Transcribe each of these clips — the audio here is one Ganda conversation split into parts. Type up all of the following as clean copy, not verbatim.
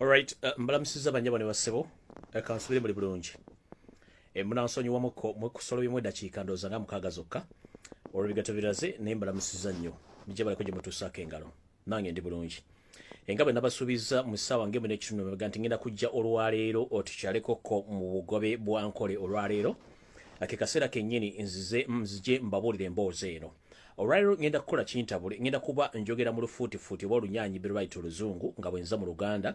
Alright, mbalamusiza banyabo ne basebo. Kansubire muri bulungi. Munansonyiwa mu kusolo bimwe dakiika ndooza nga mukaaga zokka. Olwebigato biraze naye mbalamusiza nnyo. Mujje baleko gye mutuusaako engalo. Nange ndi bulungi. Nga bwe nabasuubiza mu ssaawa ng'emu n'ekitundu emabega nti ngenda kujja olwaleero otukyalekoko mu bugobe bwa Nkole olwaleero. Ake kaseera kennyini nzije mbabuulire emboozi eno. Olwaleero ngenda kukola kintabule, ngenda kuba njogera mu lufuutifuuti oba olunyaanyi birwayita oluzungu nga bwe nza mu Luganda.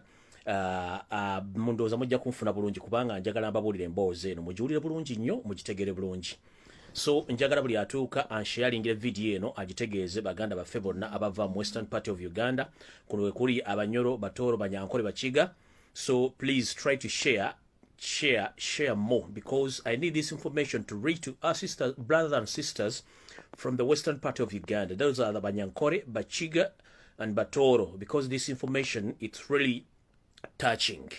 Mundooza mujja kunfuna bulungi kubanga njagala mbabuulire emboozi eno mugiwulire bulungi nnyo mugitegere bulungi. So njagala buli atuuka ansharingire video eno agitegeeze baganda baffe bonna abava mu western part of Uganda kuno we kuli Abanyoro, Batooro, Banyankole, Bakiga. So please try to share more because I need this information to reach to our sisters, brothers and sisters from the western part of Uganda. Those are the Banyankole, Bakiga and Batooro, because this information it's really touching.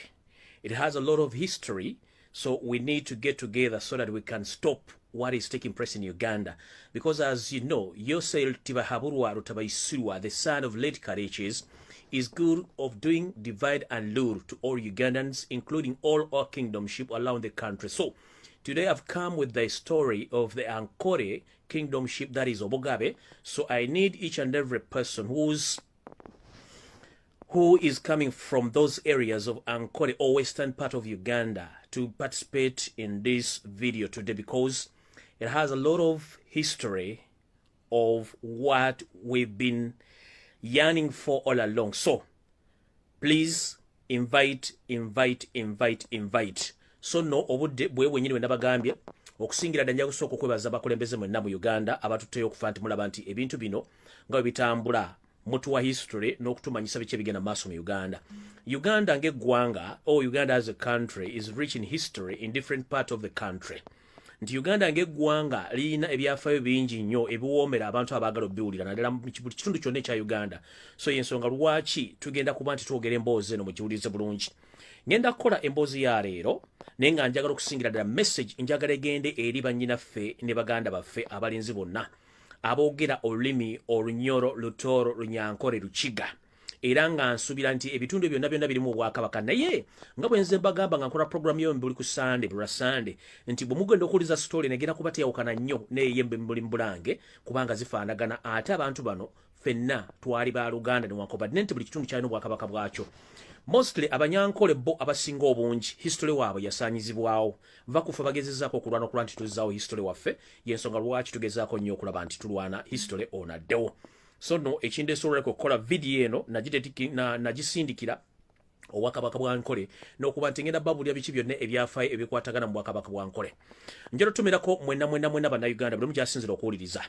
It has a lot of history, so we need to get together so that we can stop what is taking place in Uganda. Because as you know, Yosel Tibahaburwa Rutabaisirwa, the son of late Kareches, is good of doing divide and rule to all Ugandans, including all our kingdomship around the country. So today I've come with the story of the Ankore kingdomship, that is Obogabe. So I need each and every person who is coming from those areas of Ankole or western part of Uganda to participate in this video today because it has a lot of history of what we've been yearning for all along. So please invite. So no obudde bwe wenyini we nabagambye okusingira ddanja kusooka okwebaza abakulembeze mwenna mu Uganda abatuteyo okufa nti mulaba nti ebintu bino nga bitambula mutuwa history n'okutumanyisa biki ebigenda maaso mu Uganda. Uganda ng'eggwanga or Uganda as a country is rich in history in different parts of the country. Nti Uganda ng'eggwanga lirina ebyafaayo bingi nnyo ebiwoomera abantu abaagala obbiwulira naddala mu buli kitundu kyonna ekya Uganda. So y'ensonga lwaki tugenda kuba nti twogera emboozi eno mugiwulize bulungi. Ngenda kukola emboozi ya leero naye nga njagala okusingira ddala message njagala egende eri bannyinaffe ne baganda baffe abalinzi bonna aboogera olulimi Olunyoro, Lutooro, Lunyankole, Lukiga. Era nga nsuubira nti ebitundu byonna birimu Obwakabaka naye nga bwe nze mbagamba nga nkola programu yo buli ku Sunday buli Sunday nti bwe mugenda okuwuliza story negenda kuba teyawukana nnyo n'eyembe muli mbulange kubanga zifaanagana ate abantu bano ffenna twali ba Luganda newankubadde nti buli kitundu kyalina Obwakabaka bwakyo. Mostly Abanyankole bo abasinga obungi history waabwe yasaanyizibwawo va kufa bagezezzaako okulwana okulwa nti tuzzaawo history waffe y'ensonga lwaki tugezaako nnyo okulaba nti tulwana history onaddewo. So no ekindeesololeko okukola video eno nagisindikira Obwakabaka bwa Nkole n'okuba nti ngenda babulira biki byonna ebyafaayo ebikwatagana mu Bwakabaka bwa Nkole. Njala tutumirako mwenna Bannayuganda buli mukyasinzira okuwuliriza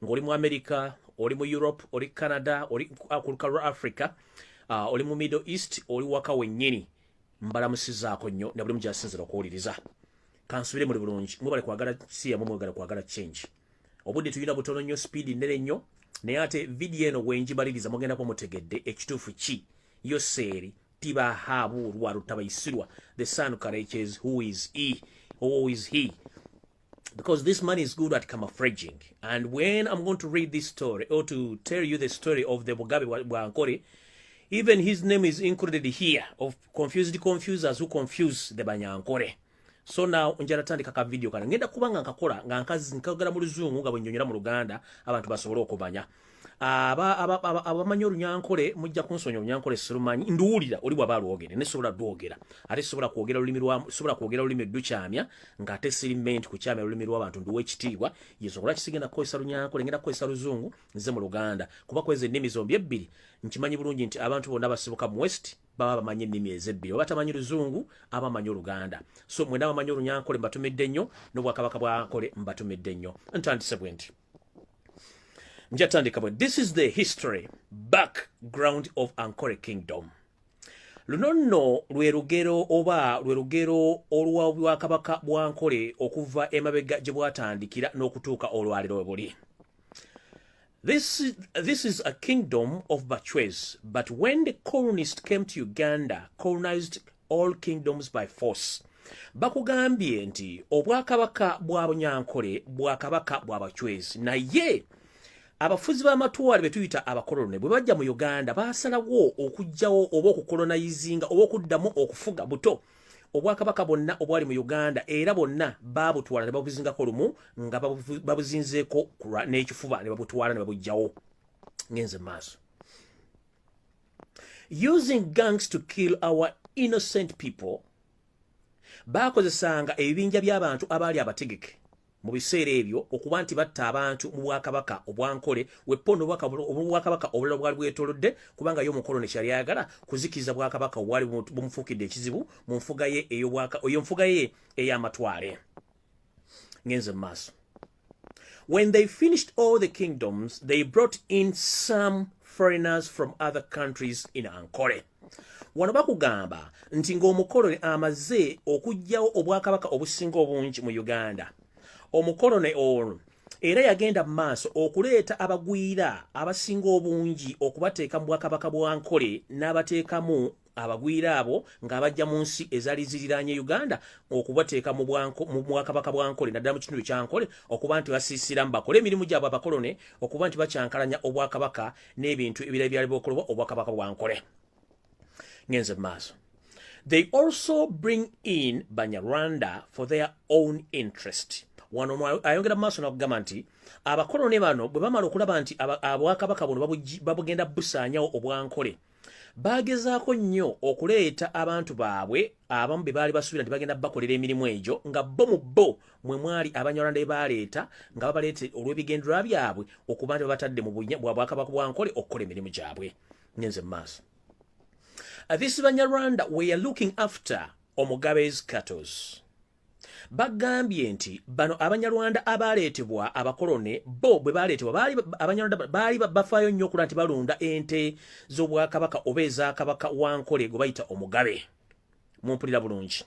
ng'oli mu America, oli mu Europe, oli Canada, oli ku lukalu lwa Africa, oli mu Middle East, oli waka wennyini mbalamusizaako nnyo ne buli mukyasinzira okuwuliriza. Kansubire muli bulungi mwebale kwagala si yamwe mwegala kwagala change. Obudde tulina butono nnyo, speed nnere nnyo naye ate video eno wenjibaliriza mugenda kuba mutegedde ekituufu ki Yoseri Tibahaburwa Rutabaisirwa, the son of Kareches, who is he? Because this man is good at camouflaging. And when I'm going to read this story or to tell you the story of the Bogabe Wankore, even his name is included here of confusers who confuse the Banyankole. So now njala tandika ka video kana ngenda kubanga nkakola nga nkagala mu Luzungu nga bwe nnyonnyola mu Luganda abantu basobole okumanya. Abamanyi Olunyankole mujja kunsonya Olunyankole sirumanyi nduwulira oli bw'aba alwogere ne sobola lwogera ate sobola kwogera olulimi lukyamya ng'ate sirimenti kukyamya olulimi lw'abantu nduwa ekitiibwa yesobola kisigenda kukozesa Lunyankole ngenda kukozesa Luzungu nze mu Luganda kuba kweza ennimi zombi ebbiri nkimanyi bulungi nti abantu bonna basibuka mu West baba bamanyi ennimi ezebbiri oba tamanyi Luzungu abamanyi Oluganda. So mwena abamanyi Olunyankole mbatumidde nnyo n'Obwakabaka bwa Nkole mbatumidde nnyo. Ntandise bwe nti this is the history background of Ankole Kingdom. Luno nno lwe lugero olwa Bwakabaka bwa Nkole okuva emabega gye bwatandikira n'okutuuka olwaliro we buli. This is a kingdom of Bachwez, but when the colonists came to Uganda, colonized all kingdoms by force. Bakugambye nti Obwakabaka bwa Bunyankole Bwakabaka bwa Bachwez naye abafuzi b'amatwale betuyita abakolone bwe bajja mu Uganda baasalawo okujjawo oba okukolonizinga oba okuddamu okufuga buto obwakabaka bonna obwali mu Uganda era bonna babutwala ne babuzingako lumu nga babuzinzeeko n'ekifuba ne babutwala ne babujjawo. Ngenze maaso. Using gangs to kill our innocent people, bakozesanga ebibinja by'abantu abaali abategeke mu biseera ebyo okuba nti batta abantu mu bwakabaka obwankole weppono obwakabaka obulala bwali bwetolodde kubanga yo omukoloni kyali ayagala kuzikiriza bwakabaka obwali bumufuukidde ekizibu mu nfuga ye nfuga ye ey'amatwale. Ngenze maaso. When they finished all the kingdoms, they brought in some foreigners from other countries in Ankole. Wano bakugamba nti ng'omukoloni amaze okujjawo obwakabaka obusinga obungi mu Uganda. Omukoloni ono era yagenda mu maaso okuleeta abagwira abasinga obungi okubateeka mu bwakabaka bwa Ankole n'abateekamu abagwira abo ng'abajja mu nsi ezaali ziriraanye Uganda okubateeka mu bwakabaka bwa Ankole naddala mu kitundu kya Ankole okuba nti basiisiramu bakole emirimu gyabwe abakolone okuba nti bakyankalanya obwakabaka n'ebintu ebirala byali bikolebwa obwakabaka bwa Ankole. Ngenze maaso. They also bring in Banyarwanda for their own interest. Wano ayongera maaso n'okugamba nti abakolone bano bwe bamala okulaba nti obwakabaka buno babugenda busaanyawo obwankole bagezaako nnyo okuleeta abantu baabwe abamu be baali basuubira nti bagenda bakolera emirimu egyo nga bo mu bo mwe mwali Abanyarwanda be baaleeta nga babaleete olw'ebigendererwa byabwe okuba nti babatadde mu bwakabaka bwankole okukola emirimu gyabwe. Ngenze mu maaso. These Banyarwanda were looking after Omugabe's cattle. Bagambye nti bano Abanyarwanda abaleetebwa abakolone bo bwe baleetebwa Abanyarwanda baali bafaayo nnyo okulaba nti balunda ente z'obwakabaka oba ez'akabaka Wankole gwe bayita Omugabe. Mumpulira bulungi.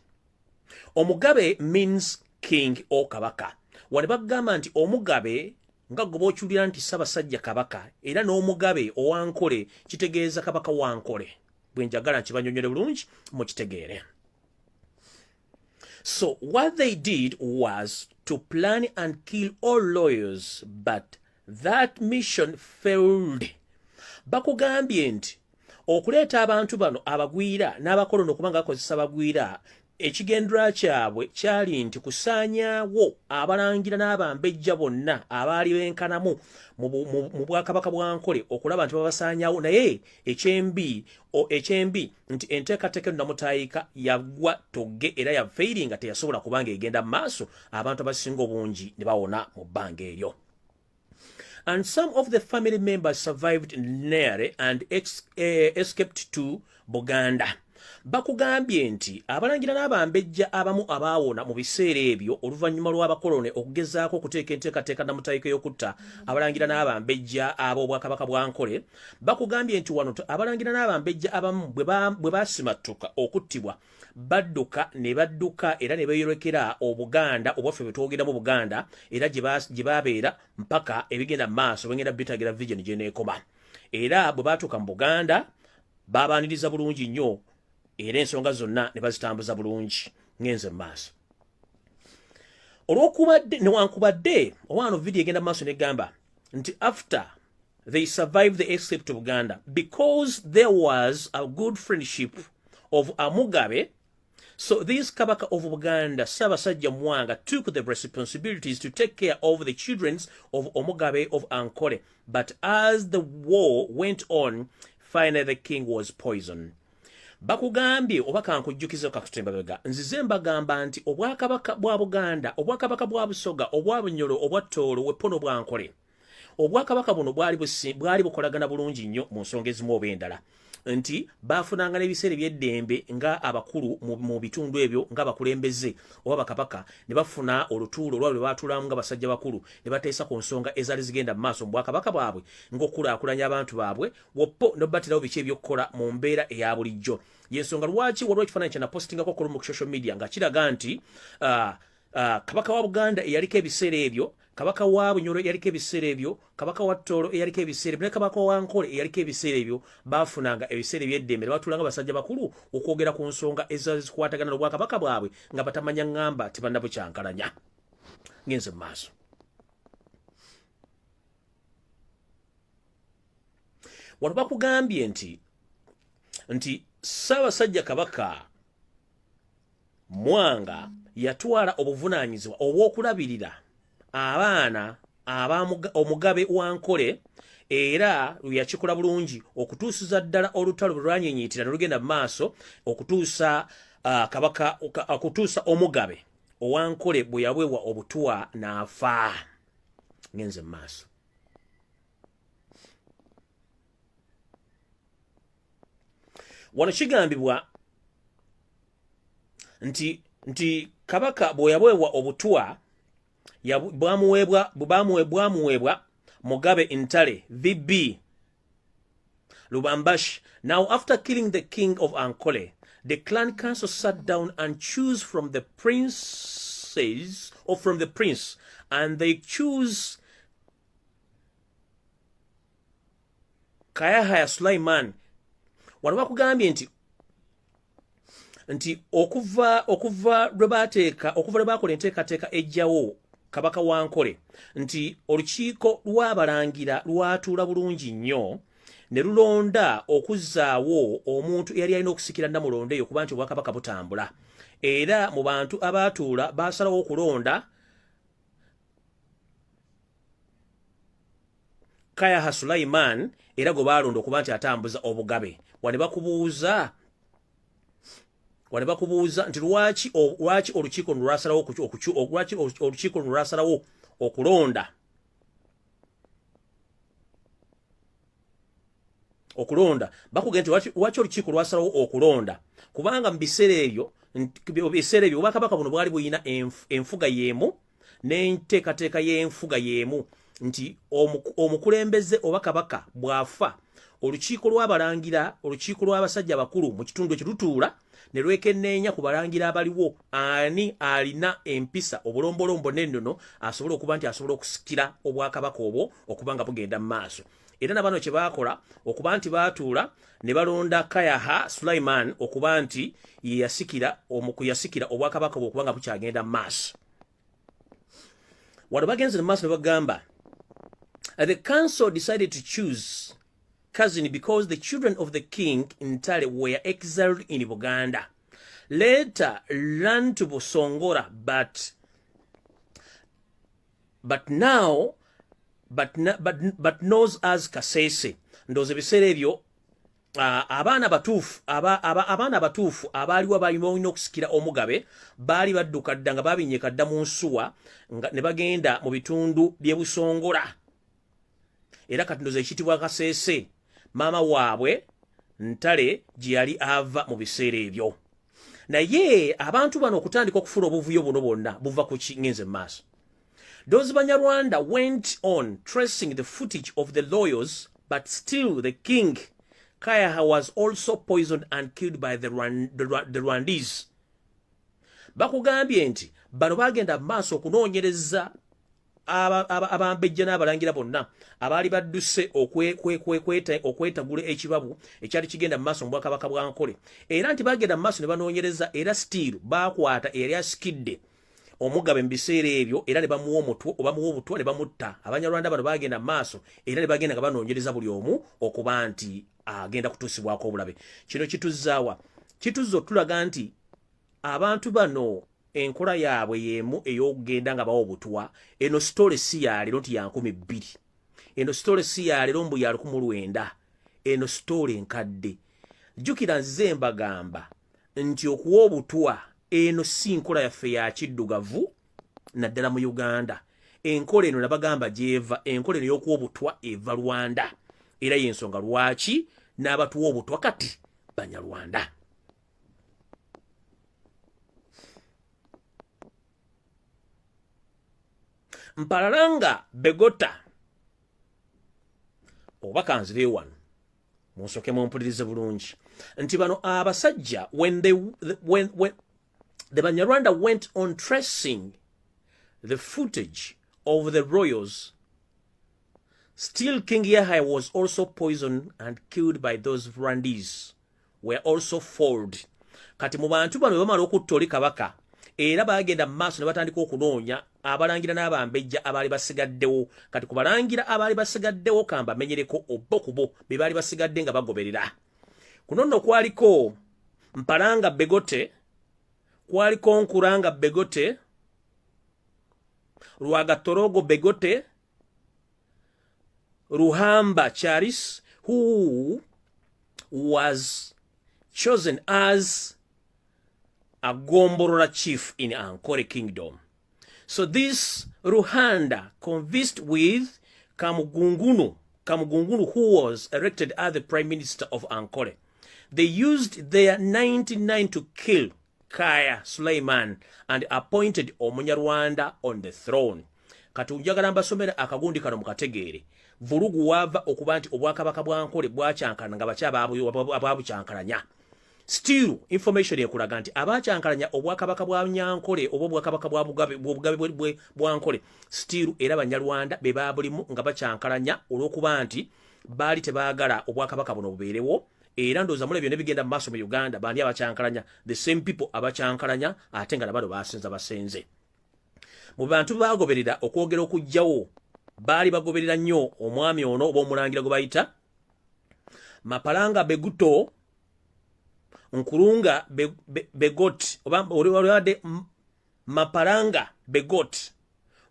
Omugabe means king or kabaka. Wano bagamba nti Omugabe nga gwe b'okiwulira nti Ssaabasajja Kabaka era n'Omugabe owankole kitegeeza kabaka Wankole. Bwe njagala nkibanyonyole bulungi mukitegeere. So what they did was to plan and kill all lawyers, but that mission failed. Bakugambye nti okuleeta abantu bano abagwira n'abakoloni okuba nga bakozesa abagwira ekigendera kyabwe kyali nti kusaanyaawo abalangira n'abambejja bonna abaali benkanamu mu bwakabaka bwankole okulaba nti babasaanyaawo naye ekyembi nti enteekateeka ennamutaayika yagwa togge era yafeiri nga teyasobola kubanga egenda mu maaso abantu abasinga obungi ne bawona mu bbanga eryo. And some of the family members survived nearly and escaped to Buganda. Bakugambye nti abalangira n'abambejja abamu abaawona mu biseera ebyo oluvannyuma lw'abakolone okugezaako okuteeka enteekateeka nnamutayika y'okutta abalangira n'abambejja ab'obwakabaka bwankole. Bakugambye nti wano abalangira n'abambejja abamu bwe baasimattuka okuttibwa badduka era ne beeyolekera Obuganda obwaffe bwe twogeramu Buganda era gye baabeera mpaka ebigenda mu maaso bwengenda bitagira vision gye neekoma. Era bwe baatuuka mu Buganda baabaaniriza bulungi nnyo era ensonga zonna ne bazitambuza bulungi. Ngenze mu maaso. Olw'okubadde newankubadde owaano vidiyo egenda mu maaso negamba nti after they survived the escape to Buganda because there was a good friendship of Mugabe. So this Kabaka of Buganda, Ssaabasajja Mwanga, took the responsibilities to take care of the children of Omugabe of Ankole. But as the war went on, finally the king was poisoned. Bakugambye oba kankujjukiza kakutembabega nzize mbagamba nti obwakabaka bwa Buganda, obwakabaka bwa Busoga, obwa Bunyoro, obwa Tooro, Weppono bwa Ankole. Obwakabaka buno bwali bukolagana bulungi nnyo mu nsonga ezimu oba endala. Nti baafunanga n'ebiseera eby'eddembe nga abakulu mu bitundu ebyo nga bakulembeze oba bakabaka ne bafuna olutuulo olwabwe baatuulamu nga basajja bakulu ne bateesa ku nsonga ezaali zigenda mu maaso mu bwakabaka bwabwe ng'okulaakulanya abantu baabwe woppo n'obatirawo biki ebyokukola mu mbeera eya bulijjo. Y'ensonga lwaki waliwo ekifaananyi kye napostingako ku social media nga kiraga nti kabaka wa Buganda eyaliko ebiseera ebyo, kabaka wa Bunyoro eyaliko ebiseera ebyo, kabaka wa Tooro eyaliko ebiseera ebyo, ne kabaka wa Ankole eyaliko ebiseera ebyo baafunanga ebiseera eby'eddembe ne batuulanga basajja bakulu okwogera ku nsonga ezazikwatagana n'obwakabaka bwabwe nga batamanya ngamba tebannabukyankalanya. Ngenze mu maaso. wano bakugambye nti Ssaabasajja Kabaka Mwanga yatwala obuvunaanyizibwa obw'okulabirira abaana omugabe wa Nkole era yakikola bulungi okutuusiza ddala olutalo lwanyenyiitira nolugenda mu maaso okutuusa Kabaka okutuusa omugabe owa Nkole bwe yaweebwa obutwa n'afa. Ngenze mu maaso. Wano kigambibwa nti Kabaka bwe yaweebwa obutwa bwamuweebwa Mugabe Ntale VB Lubambashi. Now after killing the king of Ankole, the clan council sat down and chose from the princes or from the prince, and they choose Kayahaya Sulaiman. Wano bakugambye nti okuva lwe bakola enteekateeka ejjawo Kabaka wa Nkole nti olukiiko lw'abalangira lwatuula bulungi nnyo ne lulonda okuzzaawo omuntu eyali alina okusikira Namulondo eyo kuba nti obwakabaka butambula, era mu bantu abaatuula baasalawo okulonda Kayaha Sulaiman era gwe baalonda okuba nti atambuza obugabe. Wane bakubuuza nti lwaki olukiiko lwasalawo okulonda bakugenda nti lwaki olukiiko lwasalawo okulonda, kubanga mu biseera ebyo obwakabaka buno bwali buyina enfuga y'emu n'enteekateeka y'enfuga y'emu, nti omukulembeze oba kabaka bw'afa olukiiko lw'abalangira olukiiko lw'abasajja bakulu mu kitundu ekyo lutuula ne lwekenneenya ku balangira abaliwo ani alina empisa obulombolombo n'ennono asobola okuba nti asobola okusikira obwakabaka obwo okuba nga bugenda mu maaso. Era nabano kye baakola okuba nti baatuula ne balonda Kayaha Sulaiman okuba nti yasikira obwakabaka obwo okuba nga bukyagenda mu maaso. Wano bagenze mu maaso ne bagamba the council decided to choose Kazini because the children of the king Ntale were exiled in Buganda, later ran to Bosongora, but knows as Kasese. Ndoze ebiseera ebyo abaana batuufu abaaliwo balina okusikira omugabe baali badduka dda nga babinyeka dda mu nsuwa ne bagenda mu bitundu by'e Busongola, era kati ndoze ekitibwa Kasese maama waabwe Ntale gye yali ava mu biseera ebyo. Naye abantu bano okutandika okufuna obuvuyo buno bwonna buva ku kingenze maaso. Those Banyarwanda went on tracing the footage of the lawyers, but still the king Kayaha was also poisoned and killed by the Rwandese. Bakugambye nti bano bagenda maaso okunoonyereza abambejja n'abalangira bonna abaali badduse okwetagula ekibabu ekyali kigenda mu maaso mu bwakabaka bwa Nkole, era nti bagenda mu maaso ne banoonyereza, era still bakwata eyali asikidde omugabe mu biseera ebyo era ne bamuwa omutwe oba muwa obutwa ne bamutta. Abanyarwanda bano bagenda mu maaso era ne bagenda nga banoonyereza buli omu okuba nti agenda kutuusibwako obulabe. Kino kituzaawa? Kituzza otulaga nti abantu bano enkola yaabwe yemu ey'okugenda nga bawa obutwa. Eno sitole si ya leero nti ya 2000, eno sitole si ya leero mbu ya 1900, eno sitole enkadde. Jjukira nzize mbagamba nti okuwa obutwa eno si nkola yaffe ya kiddugavu naddala mu Uganda. Enkola eno nabagamba gy'eva, enkola eno y'okuwa obutwa eva Rwanda, era y'ensonga lwaki n'abatuwa obutwa kati Banyarwanda. Mpalalanga Begota oba kanzire wano munsoke mumpulirize bulungi nti bano abasajja when the Banyarwanda went on tracing the footage of the royals, still King Yahya was also poisoned and killed by those Rwandese were also foiled. Kati mu bantu bano bamala okutta oli kabaka era bagenda maaso ne batandika okunoonya abalangira n'abambejja abaali basigaddewo. Kati ku balangira abaali basigaddewo kamba menyereko obbo kubo be baali basigadde nga bagoberera. Kuno nno kwaliko Mpalanga Begote, kwaliko Nkuranga Begote, Rwagatorogo Begote, Ruhamba Charis, who was chosen as a Gomborora chief in Ankole Kingdom. So this Ruhanda convinced with Kamugungunu, who was elected as the Prime Minister of Ankole. They used their 99 to kill Kaya Suleiman and appointed Omunyarwanda on the throne. Katunjagala mbasomera akagundi kano mukategeere. Vulugu wava okuba nti obwakabaka bwa Ankole bwakyankana nga bakyaba ababukyankalanya. Still information ekulaga nti abakyankalanya obwakabaka bwa Nyankole oba obwakabaka bwa Bugabe bwa Ankole still era Banyarwanda be babulimu nga bakyankalanya olw'okuba nti baali tebaagala obwakabaka buno bubeerewo. Era ndooza mulebyo ne bigenda mu maaso mu Uganda bandi abakyankalanya, the same people abakyankalanya ate nga nabano basenze. Mu bantu bagoberera okwogera okujjawo baali bagoberera nnyo omwami ono oba omulangira gwe bayita Mapalanga Beguto, Nkurunga Begot, oba oliwadde Mapalanga Begot,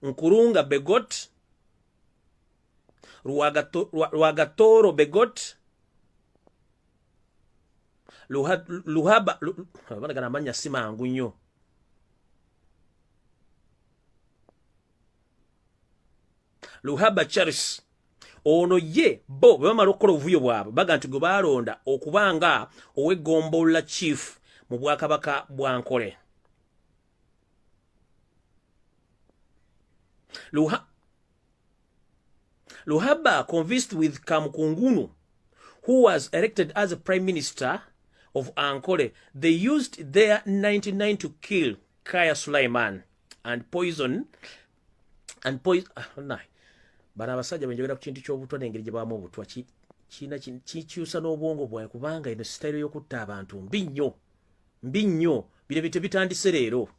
Nkurunga Begot, Rwagatoro Begot, Luhaba banagana amanya simangu nnyo. Luhaba Charis ono ye bo bamala okukola obuvuyo bwabwe baga nti gwe baalonda okubanga ow'eggombola chief mu bwakabaka bwa Ankole. Luhaba convinced with Kamukungunu, who was elected as a Prime Minister of Ankole. They used their 99 to kill Kaya Suleiman and poison. Bana abasajja benjogera ku kintu ky'obutwa n'engeri gye baamu obutwa kikyusa n'obwongo bwawe kubanga eno sitayiro y'okutta abantu mbi nnyo bino bitandise leero.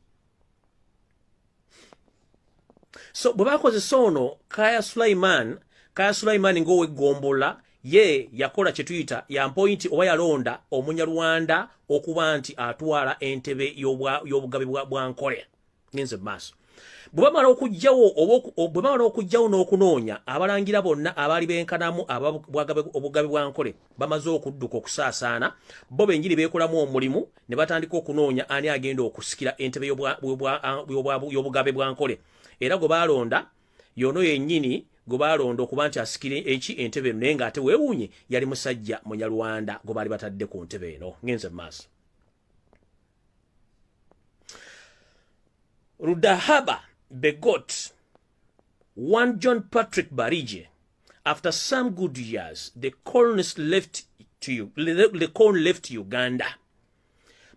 So bwe bakozesa ono Kaya Suleiman ng'ow'eggombola ye yakola kye tuyita yampointi oba yalonda Omunyarwanda okuba nti atwala entebe y'obugabe bwa Ankole. Ngenze maaso bwe bamala okujjawo n'okunoonya abalangira bonna abaali benkanamu obugabe bwa Ankole bamaze okudduka okusaasaana, bo benjiri beekolamu omulimu ne batandika okunoonya ani agenda okusikira entebe y'obugabe bwa Ankole. Era gwe baalonda yono yennyini gwe baalonda okuba nti asikire entebe eno naye ng'ate weewuunye yali musajja Munyarwanda gwe baali batadde ku ntebe eno. Ngenze mu maaso. Rudahaba Begot, one John Patrick Barije. After some good years, the colonists left Uganda.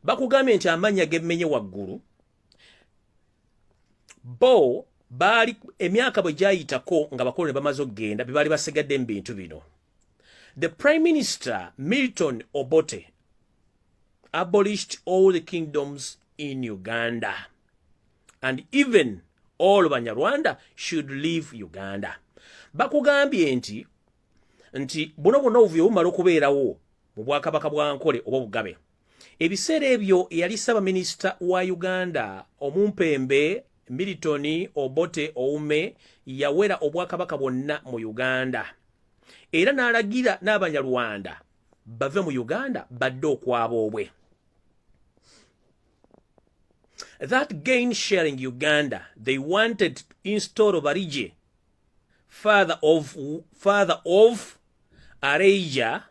Bakugambye nti amanya gemmenye waggulu bo baali emyaka bwe gyayitako nga bakoloni bamaze okgenda be baali basigadde mu bintu bino. The Prime Minister Milton Obote abolished all the kingdoms in Uganda, and even all Banyarwanda should leave Uganda. Bakugambye nti buno obuvuyo bumala okubeerawo mu bwakabaka bwa Ankole oba Bugabe. Ebiseera ebyo yali Ssaabaminisita wa Uganda omumpembe Milton Obote Oume yawera obwakabaka bwonna mu Uganda. Era n'alagira n'Abanyarwanda bave mu Uganda badde okwaboobwe. That gain sharing Uganda, they wanted to install Barije, father of Areja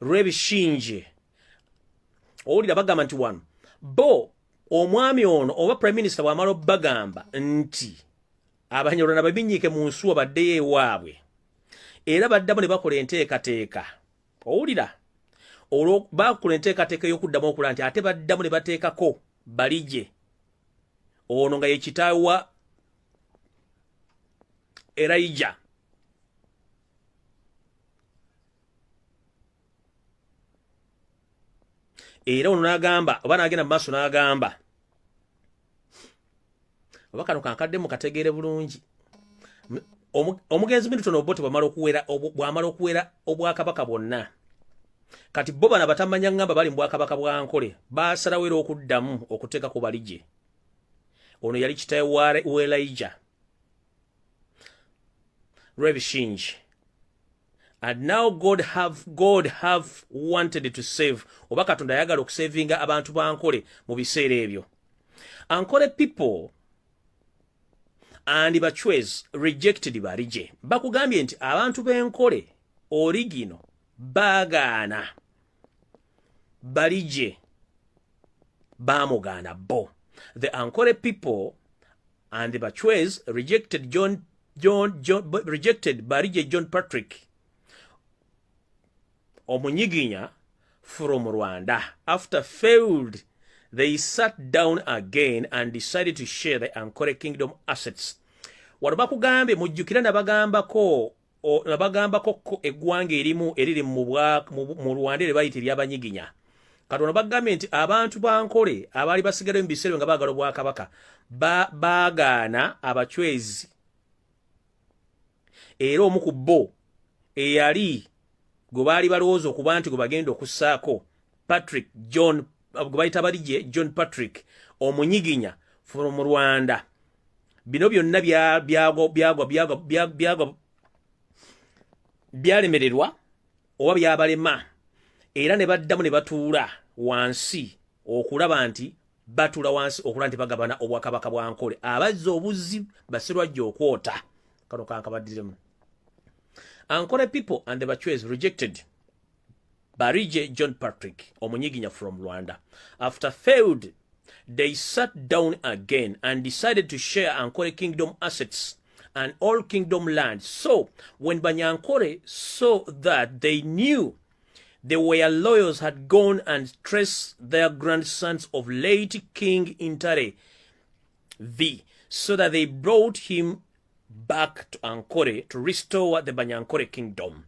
Rebishinje. Owulira bagamba nti wano bo omwami ono oba Prime Minister bw'amala bagamba nti Abanyarwanda babinnyike mu nsuwa baddeyo ewaabwe, era baddamu ne bakola enteekateeka. Owulira olwo bakola enteekateeka y'okuddamu okulaba nti ate baddamu ne bateekako Barije ono nga ye kitaawe wa Elijah. era ono n'agamba oba n'agenda mu maaso n'agamba oba kano kankadde mukategeere bulungi omugenzi Milton Obote bw'amala okuwera obwakabaka bwonna kati bo bano batamanya ngamba bali mu bwakabaka bwa Ankole baasalawo era okuddamu okuteeka ku balijje ono yali kitaye wa Elijah Revishinji. And now God have wanted to save. Oba Katonda yagala okusavinga abantu ba Ankole mu biseera ebyo. Ankole people and Bachwez rejected Barije. Bakugambye nti abantu b'Enkole origino bagana Barije bamugana bo. The Ankole people and the Bachwez rejected rejected Barije John Patrick Omunyiginya from Rwanda. After failed, they sat down again and decided to share the Ankole Kingdom assets. Wanabakugambe mujjukira nabagambako eggwanga erimu eriri mu Rwanda eribayita ery'Abanyiginya. Kati wanabagambe nti abantu ba Ankole abaali basigalayo mu biseera nga baagala obwakabaka baagaana Abachwezi. Era omu ku bo eyali gwe baali balowooza okuba nti gwe bagenda okussaako Patrick John gwe bayita Barije John Patrick Omunyiginya from Rwanda. Bino byonna byalemererwa oba byabalema era ne baddamu ne batuula wansi okulaba nti batuula wansi okulaba nti bagabana obwakabaka bwa Ankole abazza obuzzi baserwajja okwota kano kankabaddiremu. Ankole people and the Bachwez rejected Barije John Patrick Omunyiginya from Rwanda. After failed, they sat down again and decided to share Ankole Kingdom assets and all kingdom land. So, when Banyankole saw that, they knew the Wayaloyos had gone and traced their grandsons of late King Intare V, so that they brought him back to Ankole to restore the Banyankole Kingdom.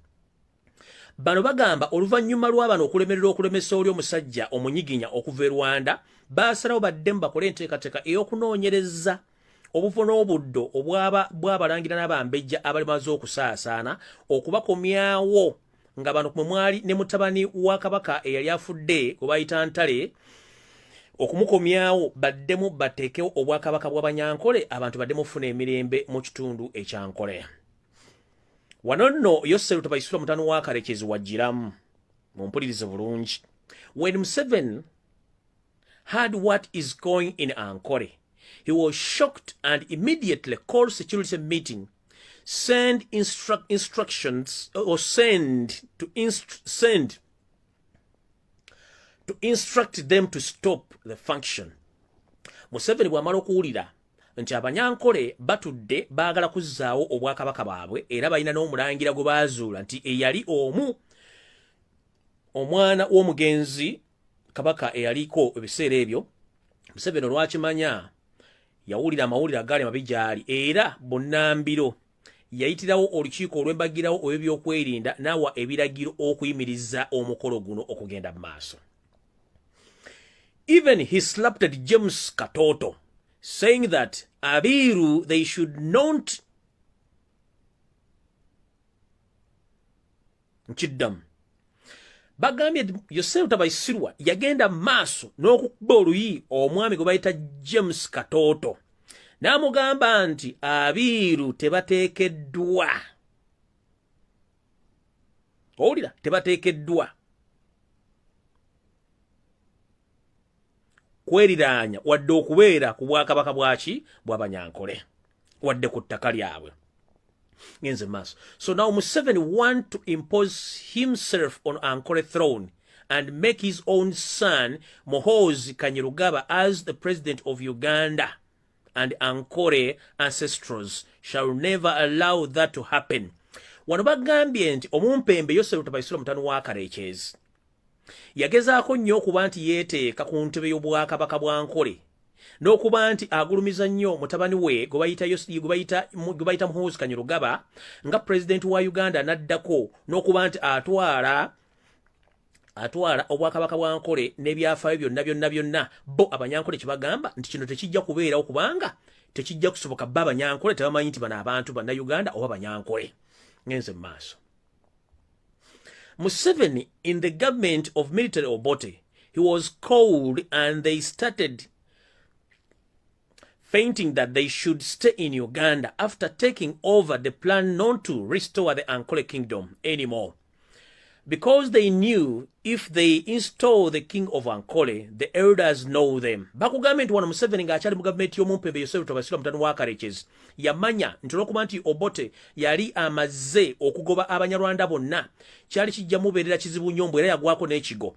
Bano bagamba oluvannyuma lw'abano okulemerera okulemesa oli omusajja Omunyiginya okuva e Rwanda baasalawo baddemu bakole enteekateeka ey'okunoonyereza obufo n'obuddo bw'abalangira n'abambejja abalimaze okusaasaana okubakomyawo nga bano mwe mwali ne mutabani wa kabaka eyali afudde gwe bayita Ntale okumukomyawo baddemu bateekewo obwakabaka bw'Abanyankole abantu baddemu ofuna emirembe mu kitundu ekyankole. Wano nno Yoseri Tabaisula mutano wa Karekezi wajjiramu mumpulirize bulungi. When Museveni heard what is going in Ankole, he was shocked and immediately called security meeting, send instructions or send to instruct them to stop the function. Museveni bw'amala okuwulira nti Abanyankole batudde baagala kuzzaawo obwakabaka bwabwe era balina n'omulangira gwe baazuula nti eyali omwana w'omugenzi kabaka eyaliko ebiseera ebyo. Museveni olwakimanya yawulira amawulire agaali mabi gy'ali era bonnambiro yayitirawo olukiiko olw'embagirawo olw'ebyokwerinda n'awa ebiragiro okuyimiriza omukolo guno okugenda mu maaso. Even he slapped at James Katoto, saying that Abiru they should not Nchiddam. Bagambye Yoseri Tabaisirwa yagenda maaso n'okukuba oluyi omwami gwe bayita James Katoto n'amugamba nti Abiru tebateekeddwa. Owulira tebateekeddwa kweriraanya wadde okubeera ku bwakabaka bwaki bw'Abanyankole wadde ku ttaka lyabwe. Ngenze maaso. So now Museveni want to impose himself on Ankole throne and make his own son Muhoozi Kainerugaba as the president of Uganda, and Ankole ancestors shall never allow that to happen. Wano bagambye nti omumpembe Yoseri Tabaisula mutano wa Karekezi yagezaako nnyo okuba nti yeeteeka ku ntebe y'obwakabaka bwa Ankole n'okuba nti agulumiza nnyo mutabani we gwe bayita Muhoozi Kainerugaba nga pulezidenti wa Uganda n'addako n'okuba nti atwala atwala obwakabaka bwa Nkole n'ebyafaayo byonna bo abanyankole kibagamba nti kino tekijja kubeerawo kubanga tekijja kusoboka bba abanyankole tebamanyi nti bano abantu bannayuganda oba banyankole. Ngenze mu maaso. Museveni, in the government of military Obote, he was called and they started fainting that they should stay in Uganda after taking over the plan not to restore the Ankole kingdom anymore. Because they knew if they install the king of Ankole, the elders know them. Bakugambye nti wano Museveni ng'akyali mu gavumenti y'omumpembe Yosef Tobasira mutano wa Karekezi yamanya nti olw'okuba nti Obote yali amaze okugoba Abanyarwanda bonna kyali kijja mubeerera kizibu nnyo era yagwako n'ekigo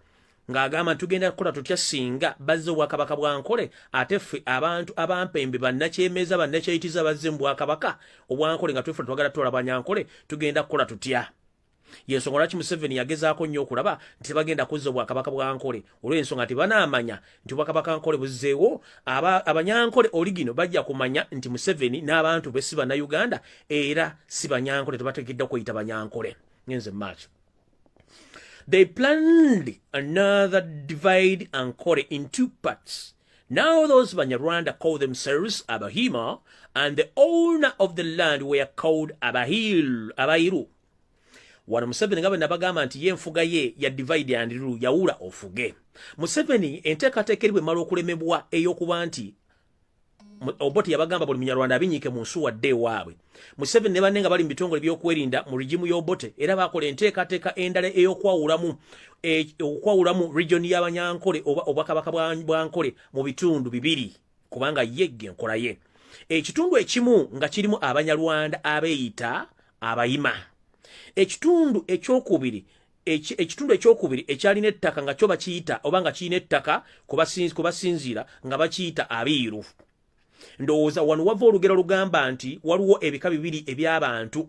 ng'agamba tugenda kukola tutya singa bazze obwakabaka bwa Nkole ate ffe abantu abampembe bannakyemeza bannakyeyitiza bazze mu bwakabaka obwankole nga twefe twagala tutola Abanyankole tugenda kukola tutya. Yensonga lwaki Museveni yagezaako nnyo okulaba nti tebagenda kuzza obwakabaka bwa Nkole olw'ensonga nti banaamanya nti obwakabaka Nkole buzzeewo Abanyankole oligino bajja kumanya nti Museveni n'abantu be si bannayuganda era si Banyankole tebateekeddwa kweyita Banyankole. Ngenze mu maaso. They planned another divide Ankole in two parts. Now those Banyarwanda call themselves Abahima and the owner of the land were called Abahiru. Wano Museveni nga bwe nabagamba nti ye enfuga ye ya divide and rule yawula ofuge. Museveni enteekateeka eri bwe mala okulemebwa ey'okuba nti Obote yabagamba buli munyarwanda abinyiike mu nsuwa dde ewaabwe. Museveni ne banne nga bali mu bitongole by'okwerinda mu rigimu y'Obote era baakola enteekateeka endala ey'okwawulamu region y'Abanyankole oba obwakabaka bwa Nkole mu bitundu bibiri kubanga yegge enkola ye. Ekitundu ekimu nga kirimu Abanyarwanda abeeyita Abayima. Ekitundu ekyokubiri ekyalina ettaka nga kyo bakiyita oba nga kirina ettaka kubasinziira nga bakiyita Abiiru. Ndowooza wano wava olugero lugamba nti waliwo ebika bibiri eby'abantu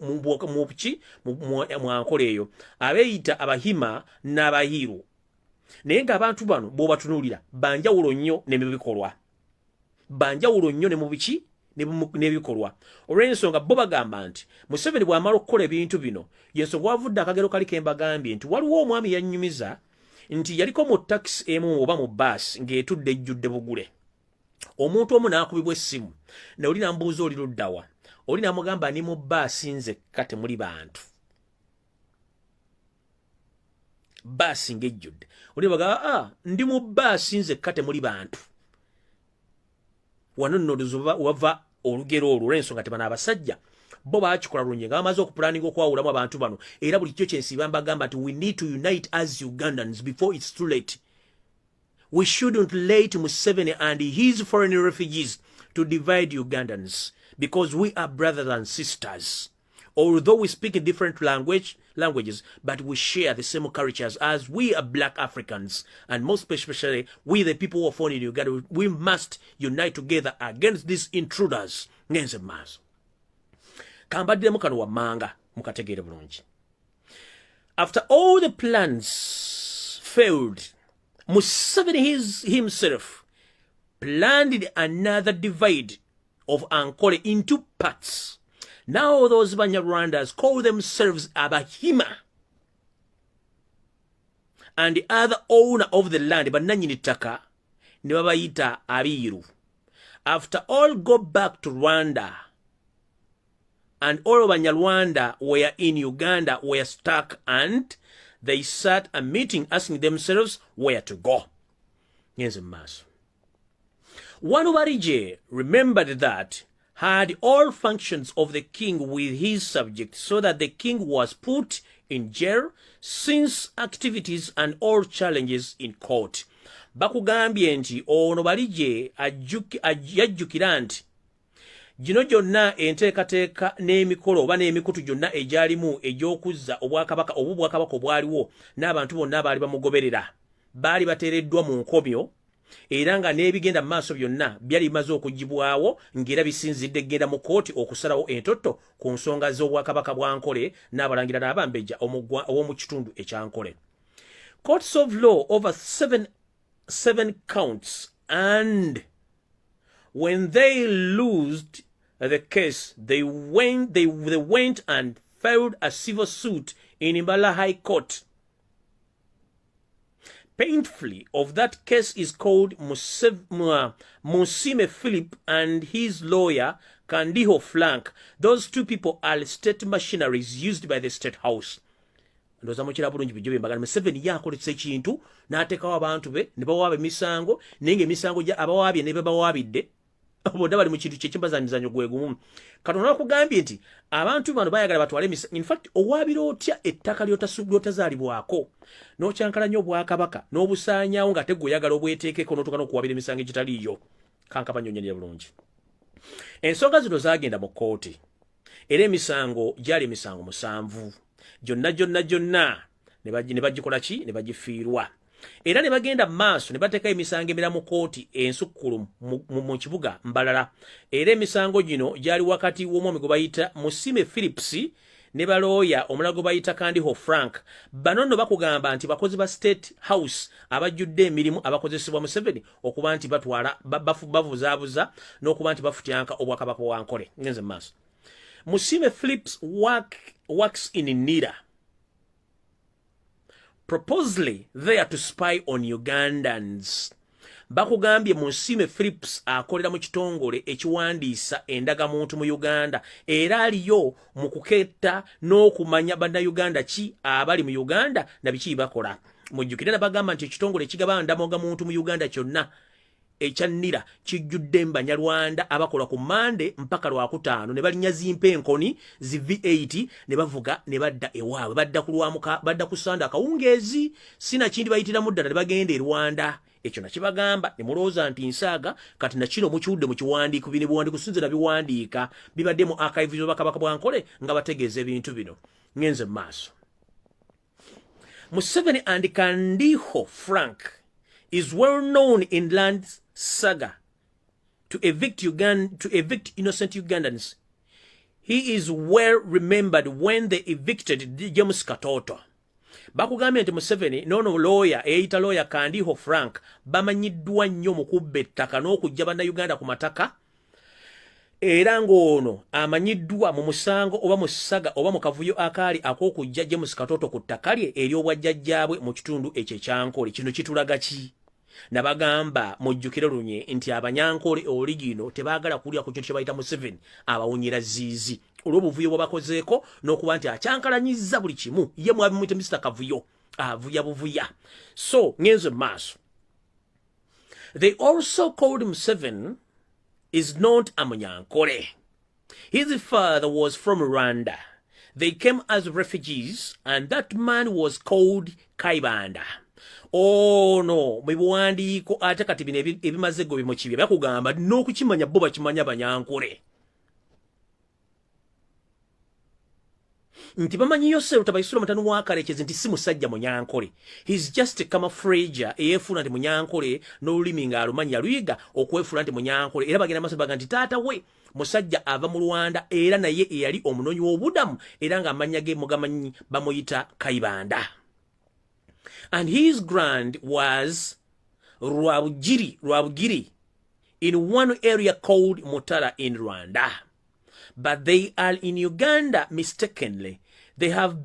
mu Ankole eyo abeeyita Abahima n'Abahiru. Naye ng'abantu bano bw'obatunuulira banjawulo nnyo ne mu bikolwa. Banjawulo nnyo ne mu biki n'ebikolwa. Olw'ensonga bo bagamba nti Museveni bw'amala okukola ebintu bino yensonga wavudde akagero kali ke mbagambye nti waliwo omwami yannyumiza nti yaliko mu takisi emu oba mu baasi ng'etudde ejjudde bugule. Omuntu omu n'akubibwa essimu ne oli n'amubuuza oli luddawa oli n'amugamba ni mu baasi nzekka temuli bantu. Baasi ng'ejjudde oli bagamba ndi mu baasi nzekka temuli bantu. Wano nno wava olugero olwo olw'ensonga nti bano abasajja bo baakikola bulungi nga bamaze okupulaninga okwawulamu abantu bano era bulijjo kyensiba mbagamba nti we need to unite as Ugandans before it's too late. We shouldn't let Museveni and his foreign refugees to divide Ugandans because we are brothers and sisters. Although we speak in different languages, but we share the same cultures as we are black Africans. And most especially, we the people who are found in Uganda, we must unite together against these intruders. Ngenze maaso. Kambaddemu kano wammanga mukategeere bulungi. After all the plans failed, Museveni himself planned another divide of Ankole in two parts. Now those Banyarwandas call themselves Abahima and the other owner of the land, bannannyini ttaka, ne babayita Abiiru. After all go back to Rwanda and all Banyarwanda were in Uganda were stuck and they sat a meeting asking themselves where to go. Ngenze mu maaso. Wanubarije remembered that had all functions of the king with his subjects so that the king was put in jail since activities and all challenges in court. Bakugambye nti ono Barije yajjukira nti gino gyonna enteekateeka n'emikolo oba n'emikutu gyonna egyalimu egy'okuzza obwakabaka obwaliwo n'abantu bonna abaali bamugoberera baali bateereddwa mu nkomyo era nga n'ebigenda mu maaso byonna byali bimaze okugibwawo ng'era bisinzidde genda mu kooti okusalawo entotto ku nsonga z'obwakabaka bwa Nkole n'abalangira n'abambejja ow'omu kitundu ekya Nkole. Courts of law over seven counts, and when they lost the case, they went and filed a civil suit in Imbala High Court. painfully of that case is called Musime Philip and his lawyer Kandiho Frank. Those two people are state machineries used by the State House. Ndoza mukira bulungi bijjo bembagala Museveni yakolesa ekintu n'ateekawo abantu be ne bawaaba emisango naye ng'emisango abawaabye ne bebawaabidde bonna bali mu kintu ky'ekimbazanyizanyo gwe gumu. Katonda akugambye nti abantu bano bayagala batwale emisango. In fact owaabira otya ettaka lyotazaalibwako n'okyankalanya obwakabaka n'obusaanyaawo ng'ate gwe oyagala obweteekeko n'otuuka n'okuwaabira emisango egitaliiyo. Kankabanyonyerera bulungi. Ensonga zino zaagenda mu kkooti era emisango gyali emisango 7. Gyonna ne bagikola ki ne bagifiirwa era ne bagenda maaso ne bateeka emisango emirala mu kkooti ensukkulu mu kibuga Mbalala. Era emisango gino gyali wakati w'omwami gwe bayita Musime Phillips ne balooya omulala gwe bayita Kandiho Frank. Bano nno bakugamba nti bakozi ba State House abajjudde emirimu abakozesebwa Museveni okuba nti batwala bavuzaabuza n'okuba nti bafutyanka obwakabaka bwa Ankole. Ngenze mu maaso. Musime Phillips works in Nira, purposely there to spy on Ugandans. Bakugambye Musime Phillips akolera mu kitongole ekiwandiisa endagamuntu mu Uganda era aliyo mu kuketta n'okumanya bannayuganda ki abali mu Uganda na biki bakola. Mujjukire nabagamba nti ekitongole ekigaba ndagamuntu mu Uganda kyonna ekyannira kijjudde Banyarwanda abakola ku Mande mpaka Lwakutaano ne balinnya zimpenkoni zi V8 ne bavuga ne badda ewaabwe badda ku Lwamuka badda ku Sanda akawungeezi sina kindi bayitiramu ddala ne bagenda e Rwanda. Ekyo nakibagamba ne mulowooza nti nsaaga kati na kino mukiwudde mu kiwandiiko bino biwandiiko sinze na biwandiika bibadde mu archives z'Obwakabaka bwa Ankole nga bategeeza ebintu bino. Ngenze mu maaso. Museveni and Kandiho Frank is well known in land saga to evict innocent Ugandans. He is well remembered when they evicted James Katoto. Bakugambye nti Museveni nono lawyer eyita lawyer Kandiho Frank bamanyiddwa nnyo mu kubba ettaka n'okujja bannayuganda ku mataka era ng'ono amanyiddwa mu musango oba mu ssaga oba mu kavuyo akaali ak'okujja James Katoto ku ttaka lye ery'obwajjajjaabwe mu kitundu ekyo ekyankole. Kino kitulaga ki? Nabagamba mujjukire lunye nti Abanyankole oligino tebaagala kulya ku kintu kye bayita Museveni abawunyira ziizi olw'obuvuyo bwe bakozeeko n'okuba nti akyankalanyizza buli kimu ye mwabimuyita Mr. Kavuyo avuya buvuya. So ngenze maaso. They also called Museveni is not a Munyankole. His father was from Rwanda. They came as refugees and that man was called Kaibanda. Oh no, mwibuwandiiko ate kati bino ebimaze go bimukibye bakugamba n'okukimanya bo bakimanya Banyankole. Nti bamanyi Yosef Tabaisula mutanu wakarekezi nti si musajja Munyankole. He's just a camouflage eyefuna nti Munyankole n'olulimi ng'alumanya luyiga okwefuna nti Munyankole era bagenda maaso baga nti taata we musajja ava mu Rwanda era naye eyali omunonyi w'obudamu era ng'amanya ge mugamanyi bamuyita Kaibanda. And his grand was Rwabugiri in one area called Mutara in Rwanda. But they are in Uganda mistakenly. They have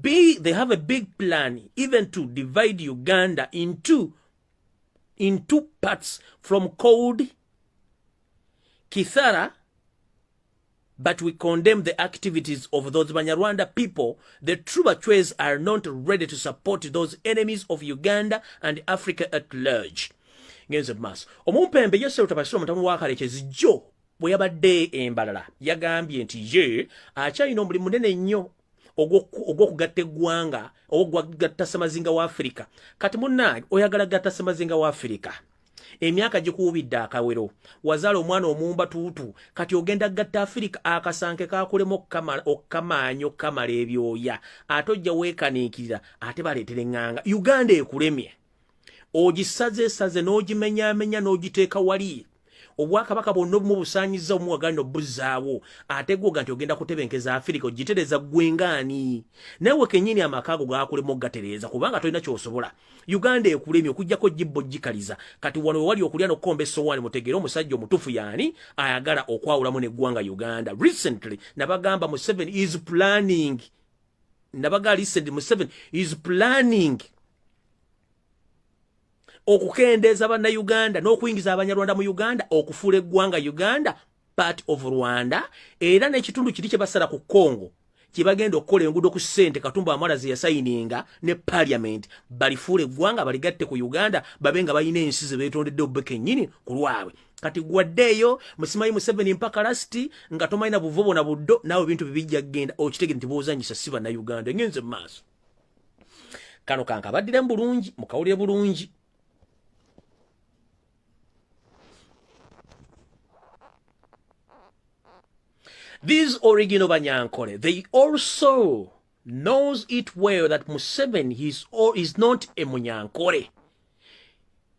a big plan even to divide Uganda in two parts from called Kithara. But we condemn the activities of those Banyarwanda people. The Trubachwes are not ready to support those enemies of Uganda and Africa at large. Ngenze maso. Omumpembe Yosef Tabaisula mutamu wakarekezi jo bwe yabadde Embalala yagambye nti ye akyalina omulimu munene nnyo ogw'okugatta eggwanga ogw'okugatta Ssemazinga wa Afrika. Kati munnange oyagala gatta Ssemazinga wa Afrika. Emyaka gikuubidde akawero wazaala omwana omumba tuutu kati ogenda gatta Afrika akasanke kakulemu okukamaanya okukamala ebyoya ate ojja weekaniikirira ate baleetera eŋŋanga Uganda ekulemye ogisaze n'ogimenyaamenya n'ogiteeka wali obwakabaka bwonna obumu busaanyiza omu waganda obuzzaawo ate gwoga nti ogenda kutebenkeza Afrika ogitereza gwengaani nawe kennyini amaka ago gaakulemu ogatereeza kubanga tolina ky'osobola. Uganda ekulemye okuggyako jibbo gikaliza kati wano wali okulya n'okukomba essowaani mutegeere omusajja omutuufu yaani ayagala okwawulamu n'eggwanga Uganda. Recently nabagamba Museveni is planning okukendeeza bannayuganda n'okuyingiza abanyarwanda mu Uganda okufuula eggwanga Uganda part of Rwanda era n'ekitundu kiri kye basala ku Congo kye bagenda okukola enguudo ku ssente Katumba Wamala ze yasayininga ne parliament balifuula eggwanga baligatte ku Uganda babe nga balina ensi ze beetondedde obbe kennyini ku lwabwe kati gwaddeeyo musimayi Museveni mpaka lasti nga tomalina buvobo na buddo naawe ebintu bibijja kgenda okitege nti boozanyisa si bannayuganda engenze mu maaso kano kankabaddire mu bulungi mukawulire bulungi. These original Banyankole, they also knows it well that Museveni is not a Munyankole.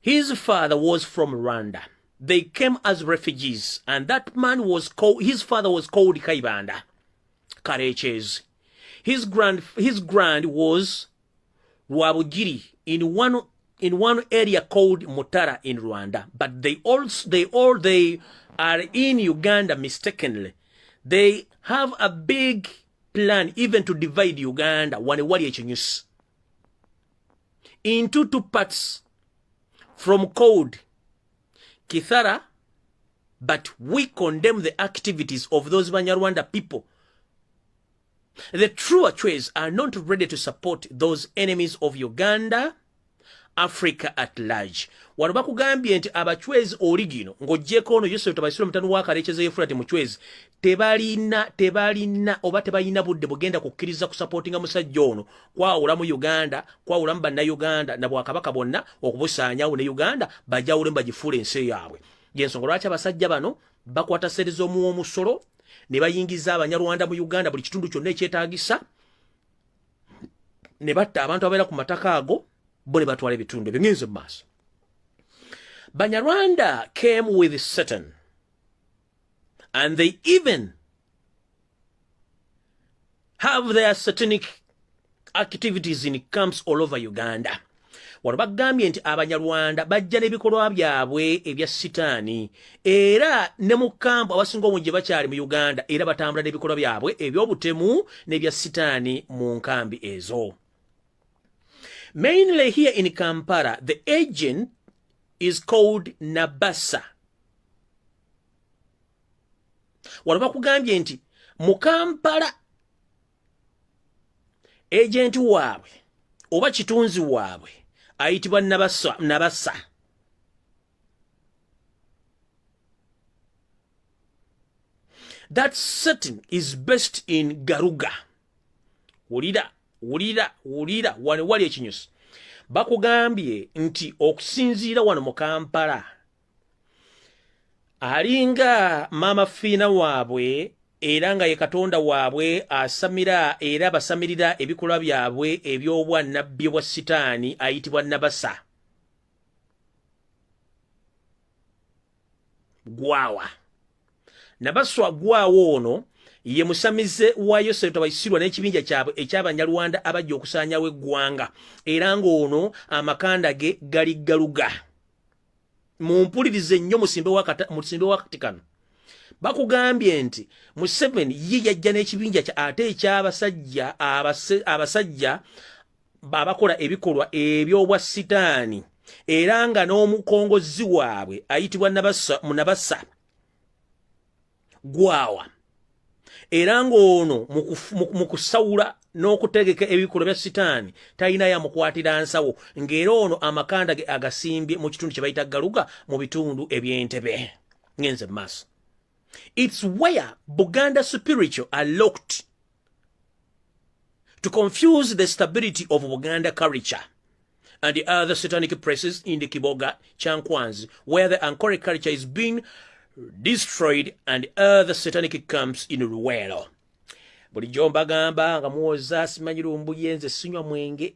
His father was from Rwanda. They came as refugees, and that man was called, his father was called Kaibanda, Kareches. His grand was Rwabugiri in one area called Mutara in Rwanda, but they are in Uganda mistakenly. They have a big plan even to divide Uganda into two parts from called Kithara, but we condemn the activities of those Banyarwanda people. The true Achwez are not ready to support those enemies of Uganda, Africa at large. Wano bakugambye nti abachwezi origino ng'oggyeko ono Yosef Tabaisiro mutanu wa Karekyeza Efurati Muchwezi tebalina oba tebalina budde bugenda kukkiriza kusupportinga musajja ono kwawula mu Uganda kwawula mu bannayuganda na bwakabaka bonna okubusaanyaawo ne Uganda bajawule bagifuula ensi yaabwe. Y'ensonga lwaki abasajja bano bakwata seri z'omusolo ne bayingiza abanyarwanda mu Uganda buli kitundu kyonna ekyetaagisa ne batta abantu ababeera ku mataka ago bo ne batwala ebitundu ebyo ngenze mu maaso. Banyarwanda came with Satan, and they even have their satanic activities in camps all over Uganda. Wano bagambye nti abanyarwanda bajja n'ebikolwa byabwe ebya sitaani era ne mu kampu abasinga obungi bakyali mu Uganda era batambula n'ebikolwa byabwe eby'obutemu n'ebya sitaani mu nkambi ezo. Mainly here in Kampala, the agent is called Nabasa. Wano bakugambye nti mu Kampala agent waabwe oba kitunzi waabwe ayitibwa Nabasa. That Satan is based in Garuga. Wulira wano wali ekinyusi. Bakugambye nti okusinziira wano mu Kampala alinga mama fiina waabwe era nga ye katonda waabwe asamira era basamirira ebikolwa byabwe eby'obwannabbi bwa sitaani ayitibwa Nabasa. Gwawa. Nabaswa gwawo ono ye musamize wa Yosef Tabaisirwa n'ekibinja kyabwe eky'abanyarwanda abajja okusaanyawo eggwanga era ng'ono amakanda ge gali Galuga. Mumpulirize nnyo musimbe wakati kano. Bakugambye nti Museveni ye yajja n'ekibinja kya ate eky'abasajja abasajja abakola ebikolwa eby'obwa sitaani era nga n'omukongozi waabwe ayitibwa Nabasa gwawa. Era ng'ono mu kusawula n'okutegeka ebikolwa bya sitaani talina yamukwatira nsawo ng'era ono amakanda ge agasimbye mu kitundu kye bayita Galuga mu bitundu eby'Entebbe. Ngenze mu maaso. It's where Buganda spiritual are locked to confuse the stability of Buganda culture and the other satanic presses in the Kiboga, Chankwanzi, where the Ankore culture is being destroyed and other satanic camps in Ruwero. Bulijjo mbagamba nga muwoza simanyi Lumbuye nze sinywa mwenge.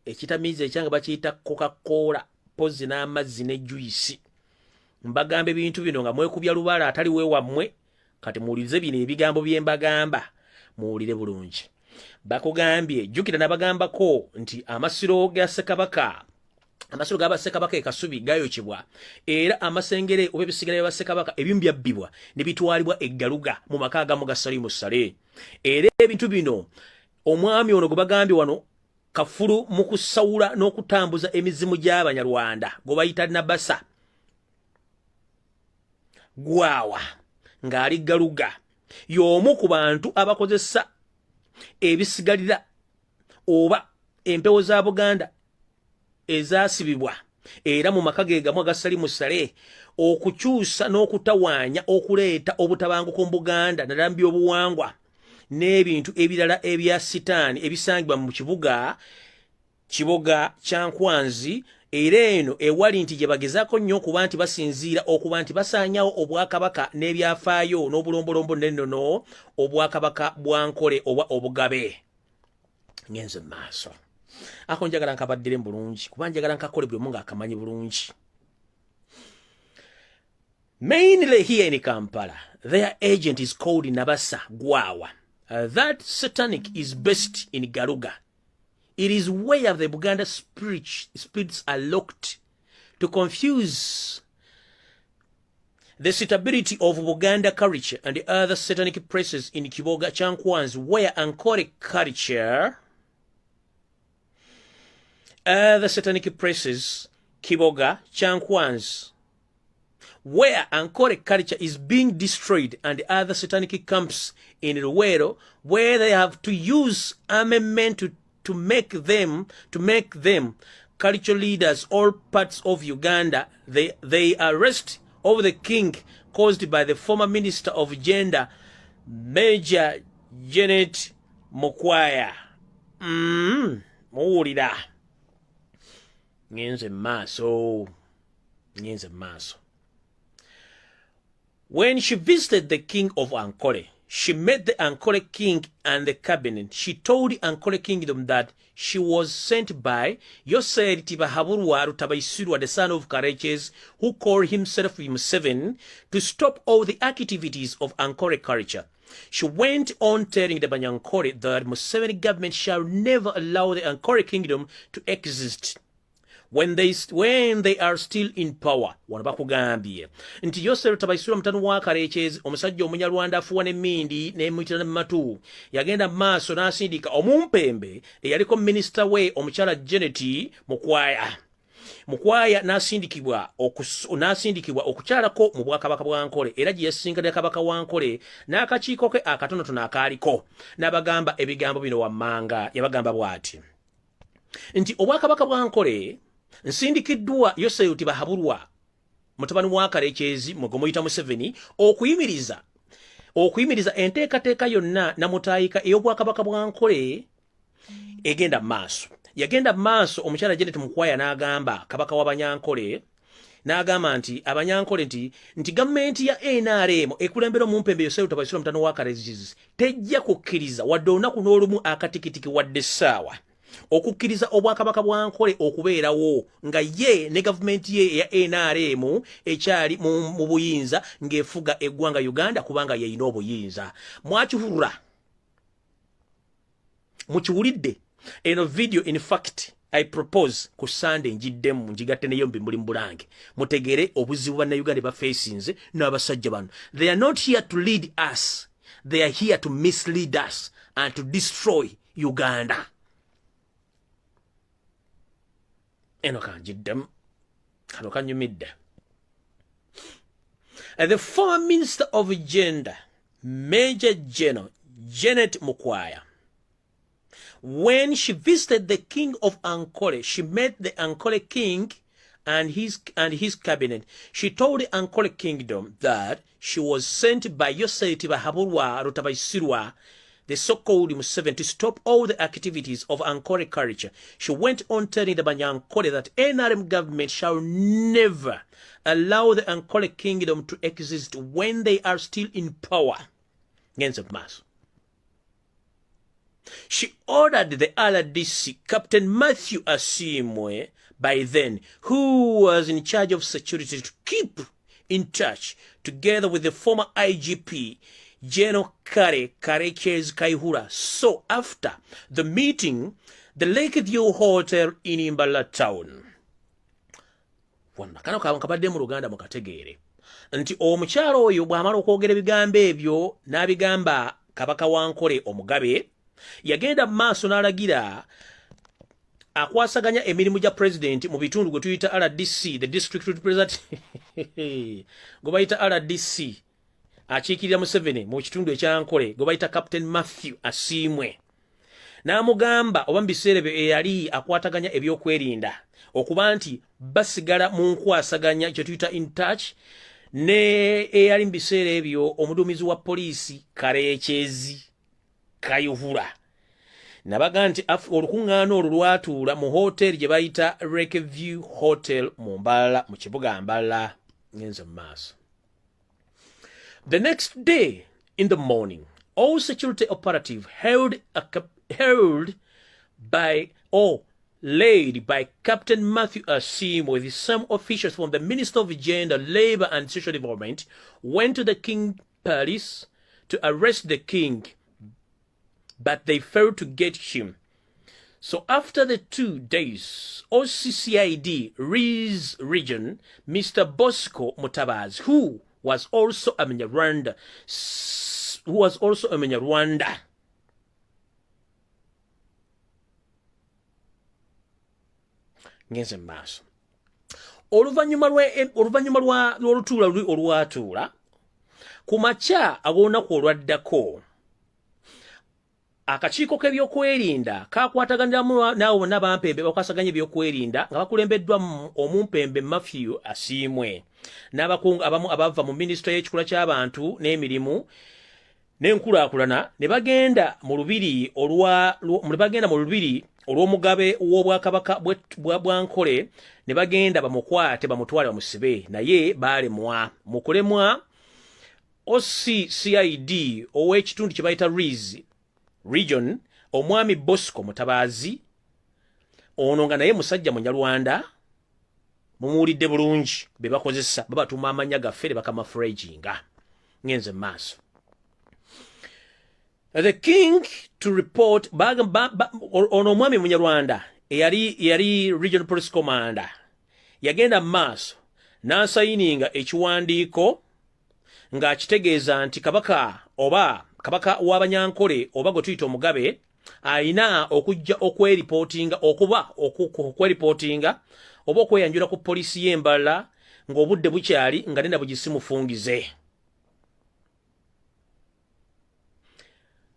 Ekitamiiza ekyanga bakiyita Coca-Cola, pozi n'amazzi ne juice. Mbagamba ebintu bino nga mwekubya lubaala atali weewammwe kati muwulirize bino ebigambo bye mbagamba muwulire bulungi. Bakugambye jjukira nabagambako nti amasiro ga Ssekabaka amasiro ga Bassekabaka ekasubi gayokebwa era amasengere oba ebisigala bya Bassekabaka ebimu byabbibwa ne bitwalibwa eggaluga mu maka agamu ga Salimu Sale. Era ebintu bino omwami ono gwe bagambye wano kafulu mu kusawula n'okutambuza emizimu gy'Abanyarwanda gwe bayita Nabasa gwawa ng'ali galuga y'omu ku bantu abakozesa ebisigalira oba empewo za Buganda ezaasibibwa era mu maka ge gamu agasali musale okukyusa n'okutawaanya okuleeta obutabanguko mu Buganda naddala mu by'obuwangwa n'ebintu ebirala ebya sitaani ebisangibwa mu kibuga kya Nkwanzi era eno ewali nti gye bagezaako nnyo okuba nti basinziira okuba nti basaanyawo obwakabaka n'ebyafaayo n'obulombolombo n'ennono obwakabaka bwa Nkole oba obugabe. Ngenze maaso ako njagala nkabaddire mu bulungi kuba njagala nkakole buli omu ng'akamanyi bulungi. Mainly here in Kampala, their agent is called Nabasa Gwawa. That satanic is based in Garuga. It is where the Buganda spirits are locked to confuse the suitability of Buganda culture and the other satanic places in Kiboga Chankwan's where Ankole culture, other satanic places, Kiboga Chankwan's, where Ankole culture is being destroyed and other satanic camps in Luwero, where they have to use armament to make them cultural leaders, all parts of Uganda. They arrest of the king caused by the former Minister of Gender, Major Janet Mokwaya. Muwulira. Ngenze maaso. When she visited the king of Ankole, she met the Ankole king and the cabinet. She told the Ankole kingdom that she was sent by Yoseri Tibahaburwa Rutabaisirwa, the son of Kareches, who called himself Museveni, to stop all the activities of Ankole culture. She went on telling the Banyankole that Museveni government shall never allow the Ankole kingdom to exist when they are still in power. Wano bakugambye nti Yoseri Tabaisirwa mutanu wa Kareches, omusajja Omunyarwanda afuwa n'emmindi n'emuyitira matu, yagenda maaso n'asindika omumpembe eyaliko minisita we omukyala Janet Mukwaya n'asindikibwa okukyalako mu bwakabaka bwa Nkole, era gye yasinkana kabaka wa Nkole n'akakiiko ke akatonotono akaaliko, n'abagamba ebigambo bino wammanga. Yabagamba bw'ati nti obwakabaka bwa Nkole nsindikiddwa Yoseri Tibahaburwa mutabani wa Kareches mugomuyita Museveni okuyimiriza enteekateeka yonna namutaayika ey'obwakabaka bwa Nkole egenda maaso. Yagenda maaso omukyala Janet Mukwaya n'agamba kabaka w'Abanyankole, n'agamba nti Abanyankole nti gavumenti ya NRM ekulembera omumpembe Yoseri Tabaisirwa mutano wa Kareches tejja kukkiriza wadde olunaku n'olumu akatikitiki wadde essaawa okukkiriza obwakabaka bwa Nkole okubeerawo nga ye ne gavumenti ye ya NRM ekyali mu buyinza ng'efuga eggwanga Uganda kubanga yeyina obuyinza. Mwakihulula, mukiwulidde eno video. In fact I propose ku Sunday njiddemu njigatte neyo mbimbuli mbulange mutegere obuzibu bannayuganda bafacinze n'abasajja bano. They are not here to lead us, they are here to mislead us and to destroy Uganda. Eno kanjiddemu kano kanyumidde. The former Minister of Gender, Major General Janet Mukwaya, when she visited the king of Ankole, she met the Ankole king and his cabinet. She told the Ankole kingdom that she was sent by Yoseri Tibahaburwa Rutabaisirwa, the so-called Museveni, to stop all the activities of Ankole culture. She went on telling the Banyankole that NRM government shall never allow the Ankole kingdom to exist when they are still in power. Ngenze maaso. She ordered the RDC, Captain Matthew Asimwe, by then, who was in charge of security, to keep in touch, together with the former IGP, General Kareches Kaihura. So after the meeting, the Lakeview Hotel in Imbala town. Kano kabadde mu Luganda mukategeere nti omukyalo oyo bw'amala okwogera ebigambo ebyo n'abigamba kabaka wa Nkole omugabe, yagenda maaso n'alagira akwasaganya emirimu gya president mu bitundu gwe tuyita RDC, the district representative gwe bayita RDC akiikirira Museveni mu kitundu ekyankole gwe bayita Captain Matthew Asiimwe n'amugamba oba mu biseera byo eyali akwataganya ebyokwerinda okuba nti basigala mu nkwasaganya kye tuyita in touch ne eyali mu biseera ebyo omuduumizi wa poliisi Kaleekyezi Kayihura nabaga nti olukuŋŋaana olwo lwatuula mu hoteri gye bayita Lakeview Hotel mu Mbarara mu kibuga Mbarara ngenze mu maaso. The next day in the morning, all security operative led by Captain Matthew Asiimwe with some officials from the Minister of Gender, Labour and Social Development went to the King Palace to arrest the king, but they failed to get him. So after the 2 days, OCCID Riz region, Mr. Bosco Mutabazi, who was also a Munyarwanda, ngenze maaso oluvannyuma lw'olutuula luli olwatuula ku makya ag'olunaku olwaddako akakiiko k'ebyokwerinda kakwataganiramu naawe bonna bampembe bakwasaganya ebyokwerinda nga bakulembeddwa omumpembe Matthew Asiimwe n'abakungu abamu abava mu minisitule y'ekikula ky'abantu n'emirimu n'enkulaakulana ne bagenda mu lubiri olw'omugabe w'obwakabaka bwa Nkole ne bagenda bamukwate bamutwale bamusibe naye baalemwa mu kulemwa OCCID ow'ekitundu kye bayita Riz region omwami Bosco Mutabazi ono nga naye musajja Munyarwanda mumuwulidde bulungi be bakozesa babatuuma amanya gaffe ne bakamafraginga ngenze maaso. The king to report ono omwami Munyarwanda yali regional police commander yagenda maaso n'asayininga ekiwandiiko ng'akitegeeza nti kabaka w'Abanyankole oba gwe tuyita omugabe alina okujja okweripotinga oba okweyanjula ku poliisi y'Embarara ng'obudde bukyali nga nena bugisimufungize.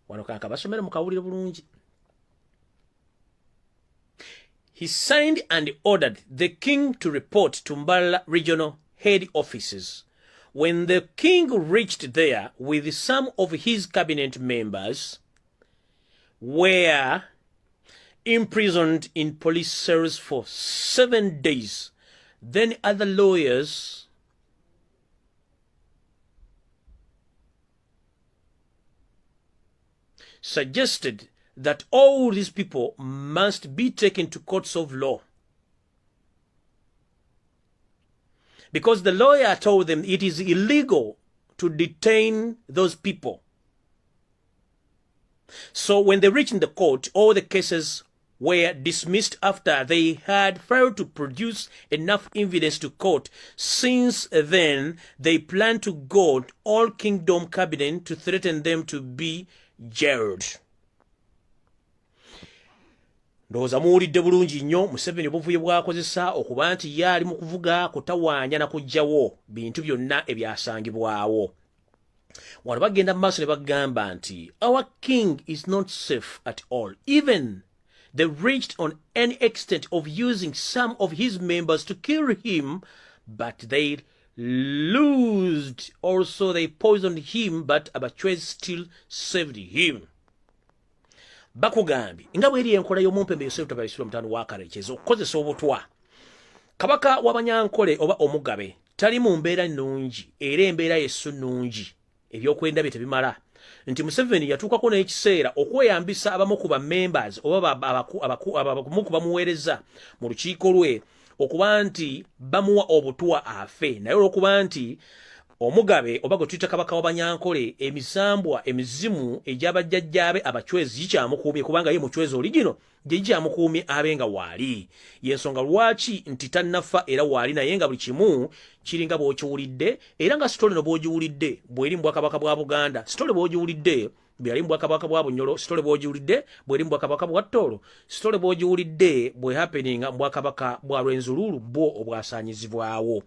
Wano kanka basomere mukawulire bulungi. He signed and ordered the king to report to Mbarara regional head offices. When the king reached there with some of his cabinet members were imprisoned in police cells for 7 days. Then other lawyers suggested that all these people must be taken to courts of law. Because the lawyer told them it is illegal to detain those people. So when they reached the court, all the cases were dismissed after they had failed to produce enough evidence to court. Since then, they plan to go to all kingdom cabinet to threaten them to be jailed. Ndowooza muwulidde bulungi nnyo Museveni obuvuyo bw'akozesa okuba nti ye ali mu kuvuga kutawaanya na kuggyawo bintu byonna ebyasangibwawo. Wano bagenda mu maaso ne bagamba nti our king is not safe at all. Even they reached on any extent of using some of his members to kill him, but they loosed. Also they poisoned him, but Abachwezi still saved him. Bakugambye nga bw'eri enkola y'omumpembe Yosefu Tabaisirwa mutano wa Kaleekyezi okukozesa obutwa. Kabaka w'Abanyankole oba omugabe tali mu mbeera nnungi era embeera yesu nnungi ebyokwenda bye tebimala nti Museveni yatuukako n'ekiseera okweyambisa abamu ku members oba abamu ku bamuweereza mu lukiiko lwe okuba nti bamuwa obutwa afe naye olw'okuba nti omugabe oba gwe tuyita kabaka w'Abanyankole emisambwa emizimu egy'abajjajjaabe Abachwezi gikyamukuumye kubanga ye muchwezi oligino gye gikyamukuumye abe nga waali y'ensonga lwaki nti tannafa era waali naye nga buli kimu kiri nga bw'okiwulidde era nga sitole no bw'ogiwulidde bw'eri mu Bwakabaka bwa Buganda sitole bw'ogiwulidde byali mbwakabaka bwa Bunyoro story bw'ogiwulidde bweri mbwakabaka bwa Ttolo story bw'ogiwulidde bwe happening mbwakabaka bwa Lwenzululu bwo obwasaanyizibwawo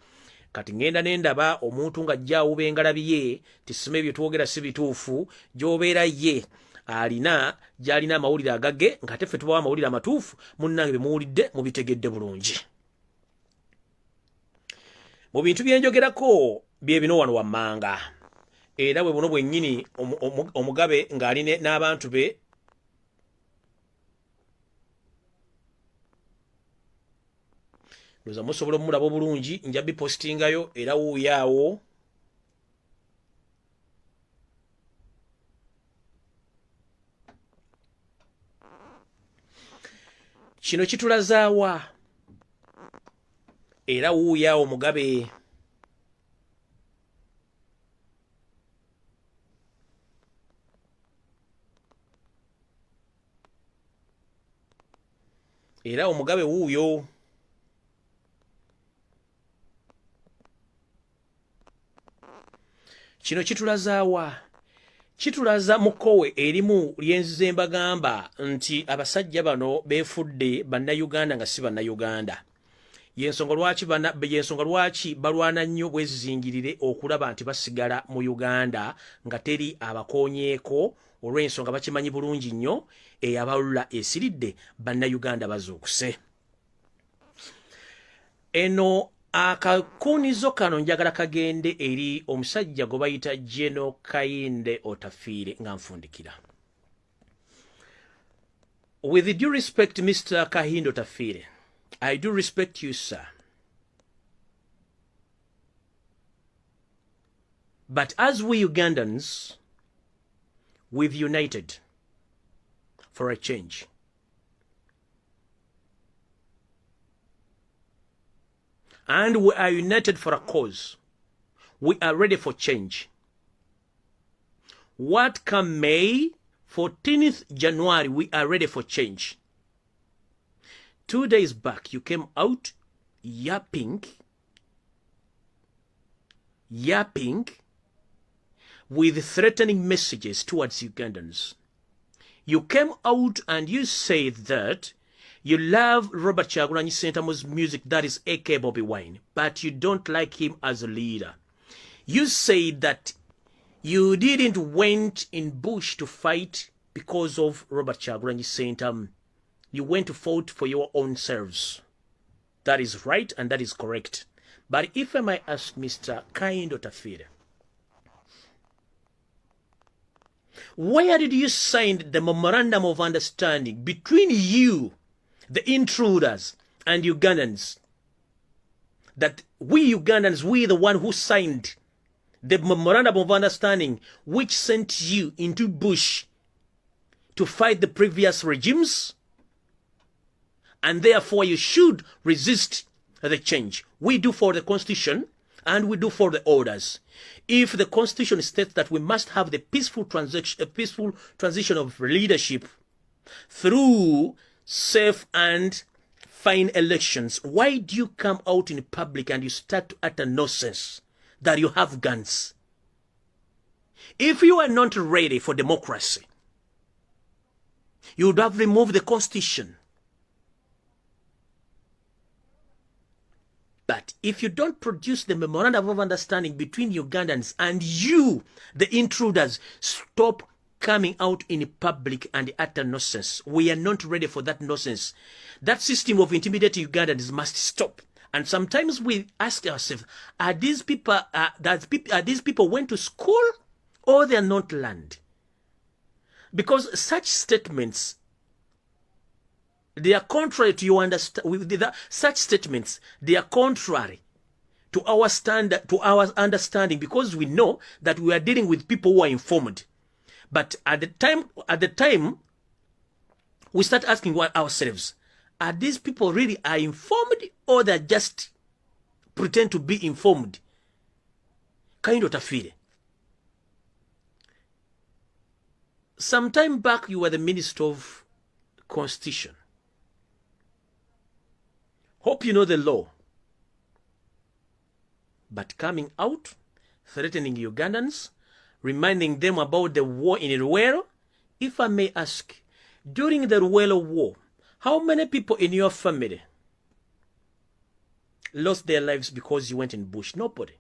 kati ngenda nendaba omuntu nga ajjaawo bengalabi ye tisime bye twogera si bituufu gy'obeera ye alina gy'alina amawulire agage ng'ate ffe tubawa amawulire amatuufu munnange bye muwulidde mubitegedde bulungi mu bintu bye njogerako bye bino wano wammanga era bwe buno bwennyini omugabe ng'aline n'abantu be loza musobola omulaba obulungi nja bipostingayo era wuuyaawo kino kitulazaawa era wuuyaawo mugabe era omugabe wuuyo kino kitulazaawa kitulaza mukowe erimu lyenzize mbagamba nti abasajja bano beefudde bannayuganda nga si bannayuganda yensonga lwaki balwana nnyo bwezizingirire okulaba nti basigala mu Uganda nga teri abakonyeeko olw'ensonga bakimanyi bulungi nnyo eyabalula esiridde bannayuganda bazuukuse eno akakunizo kano njagala kagende eri omusajja gwe bayita Jeno Kayinde Otafiire nga nfundikira with due respect Mr. Kayinde Otafiire I do respect you, sir. But as we Ugandans, we've united for a change. And we are united for a cause. We are ready for change. What come May, 14th January, we are ready for change. 2 days back, you came out yapping with threatening messages towards Ugandans. You came out and you said that you love Robert Kyagulanyi Ssentamu's music, that is AK Bobby Wine, but you don't like him as a leader. You said that you didn't went in bush to fight because of Robert Kyagulanyi Ssentamu. You went to fight for your own selves. That is right and that is correct. But if I might ask Mr. Kayinde Otafiire, where did you sign the memorandum of understanding between you, the intruders, and Ugandans? That we Ugandans, we the one who signed the memorandum of understanding which sent you into bush to fight the previous regimes? And therefore you should resist the change. We do for the constitution and we do for the orders. If the constitution states that we must have the peaceful transition of leadership through safe and fine elections, why do you come out in public and you start to utter nonsense that you have guns? If you are not ready for democracy, you would have removed the constitution. But if you don't produce the memorandum of understanding between Ugandans and you, the intruders, stop coming out in public and utter nonsense. We are not ready for that nonsense. That system of intimidating Ugandans must stop. And sometimes we ask ourselves, are these people went to school or they are not learned? Because such statements, they are contrary to your such statements, they are contrary to our standard, to our understanding, because we know that we are dealing with people who are informed. But at the time, we start asking ourselves, are these people really are informed or they just pretend to be informed? Kayinde Otafiire. Some time back, you were the Minister of Constitution. Hope you know the law. But coming out, threatening Ugandans, reminding them about the war in Luwero. If I may ask, during the Luwero war, how many people in your family lost their lives because you went in bush? Nobody.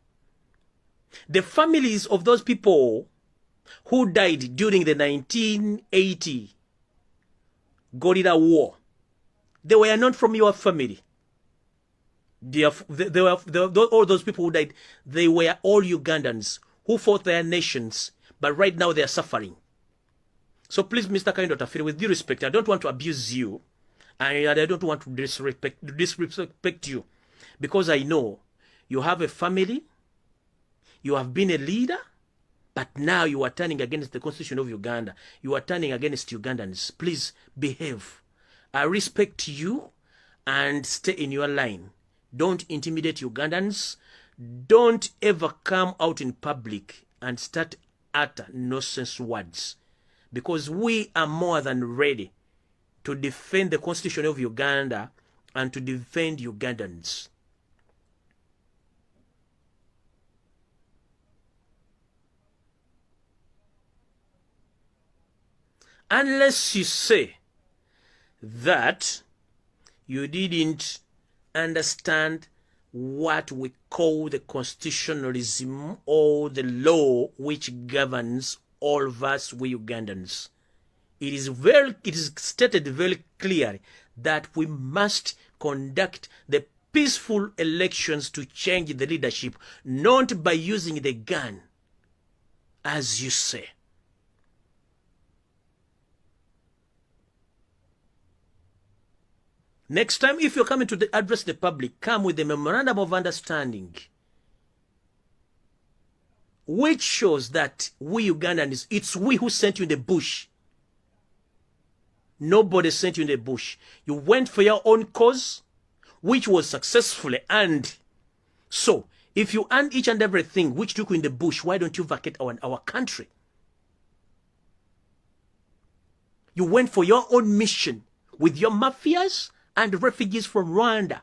The families of those people who died during the 1980 guerrilla war, they were not from your family. All those people who died, they were all Ugandans who fought their nations, but right now they are suffering. So please, Mr. Kaindo Tafiri, with due respect, I don't want to abuse you, and I don't want to disrespect you, because I know you have a family, you have been a leader, but now you are turning against the Constitution of Uganda. You are turning against Ugandans. Please behave. I respect you and stay in your line. Don't intimidate Ugandans. Don't ever come out in public and start utter nonsense words. Because we are more than ready to defend the Constitution of Uganda and to defend Ugandans. Unless you say that you didn't understand what we call the constitutionalism or the law which governs all of us, we Ugandans. It is stated very clearly that we must conduct the peaceful elections to change the leadership, not by using the gun, as you say. Next time, if you're coming to address the public, come with a memorandum of understanding, which shows that we Ugandans, it's we who sent you in the bush. Nobody sent you in the bush. You went for your own cause, which was successfully earned. So, if you earn each and everything which took you in the bush, why don't you vacate our country? You went for your own mission with your mafias and refugees from Rwanda.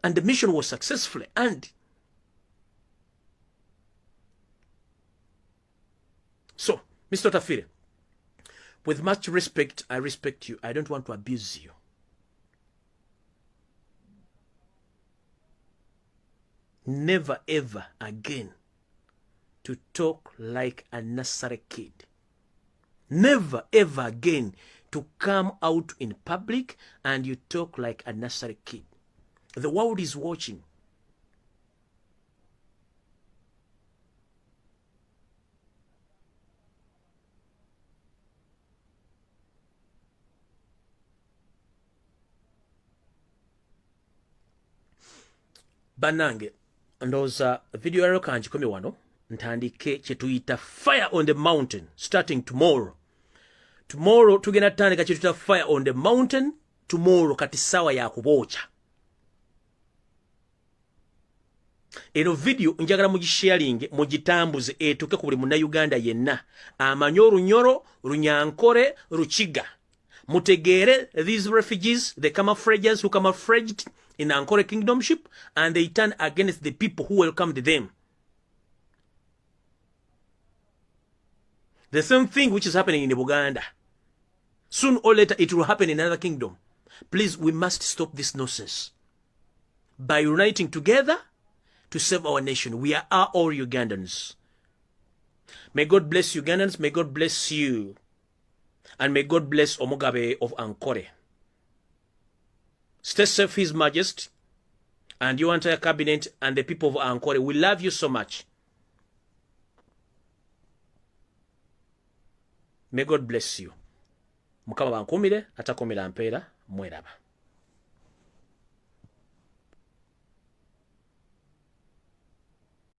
And the mission was successfully earned. So, Mr. Tafiri, with much respect, I respect you. I don't want to abuse you. Never ever again to talk like a nursery kid. Never ever again to come out in public and you talk like a nursery kid. The world is watching. Banange, ndoza video yaro kanjikomye wano, ntandike chetuyita fire on the mountain, starting tomorrow. Tomorrow tugenda tandika chetuyita fire on the mountain, tomorrow kati sawa ya kubocha. Eno video njagala mugisharing, mugitambuze etuke ku buli munna Uganda yenna. Amanyoru nyoro, runyankore, ruchiga. Mutegere these refugees, the camouflagers who camouflaged in Ankore kingdomship, and they turn against the people who welcomed them. The same thing which is happening in Uganda. Soon or later it will happen in another kingdom. Please, we must stop this nonsense. By uniting together to save our nation. We are all Ugandans. May God bless Ugandans. May God bless you. And may God bless Omugabe of Ankore. Stay safe, His Majesty, and your entire cabinet and the people of Ankore. We love you so much. May God bless you. Mukama bankumire atakomera mpeera mweraba.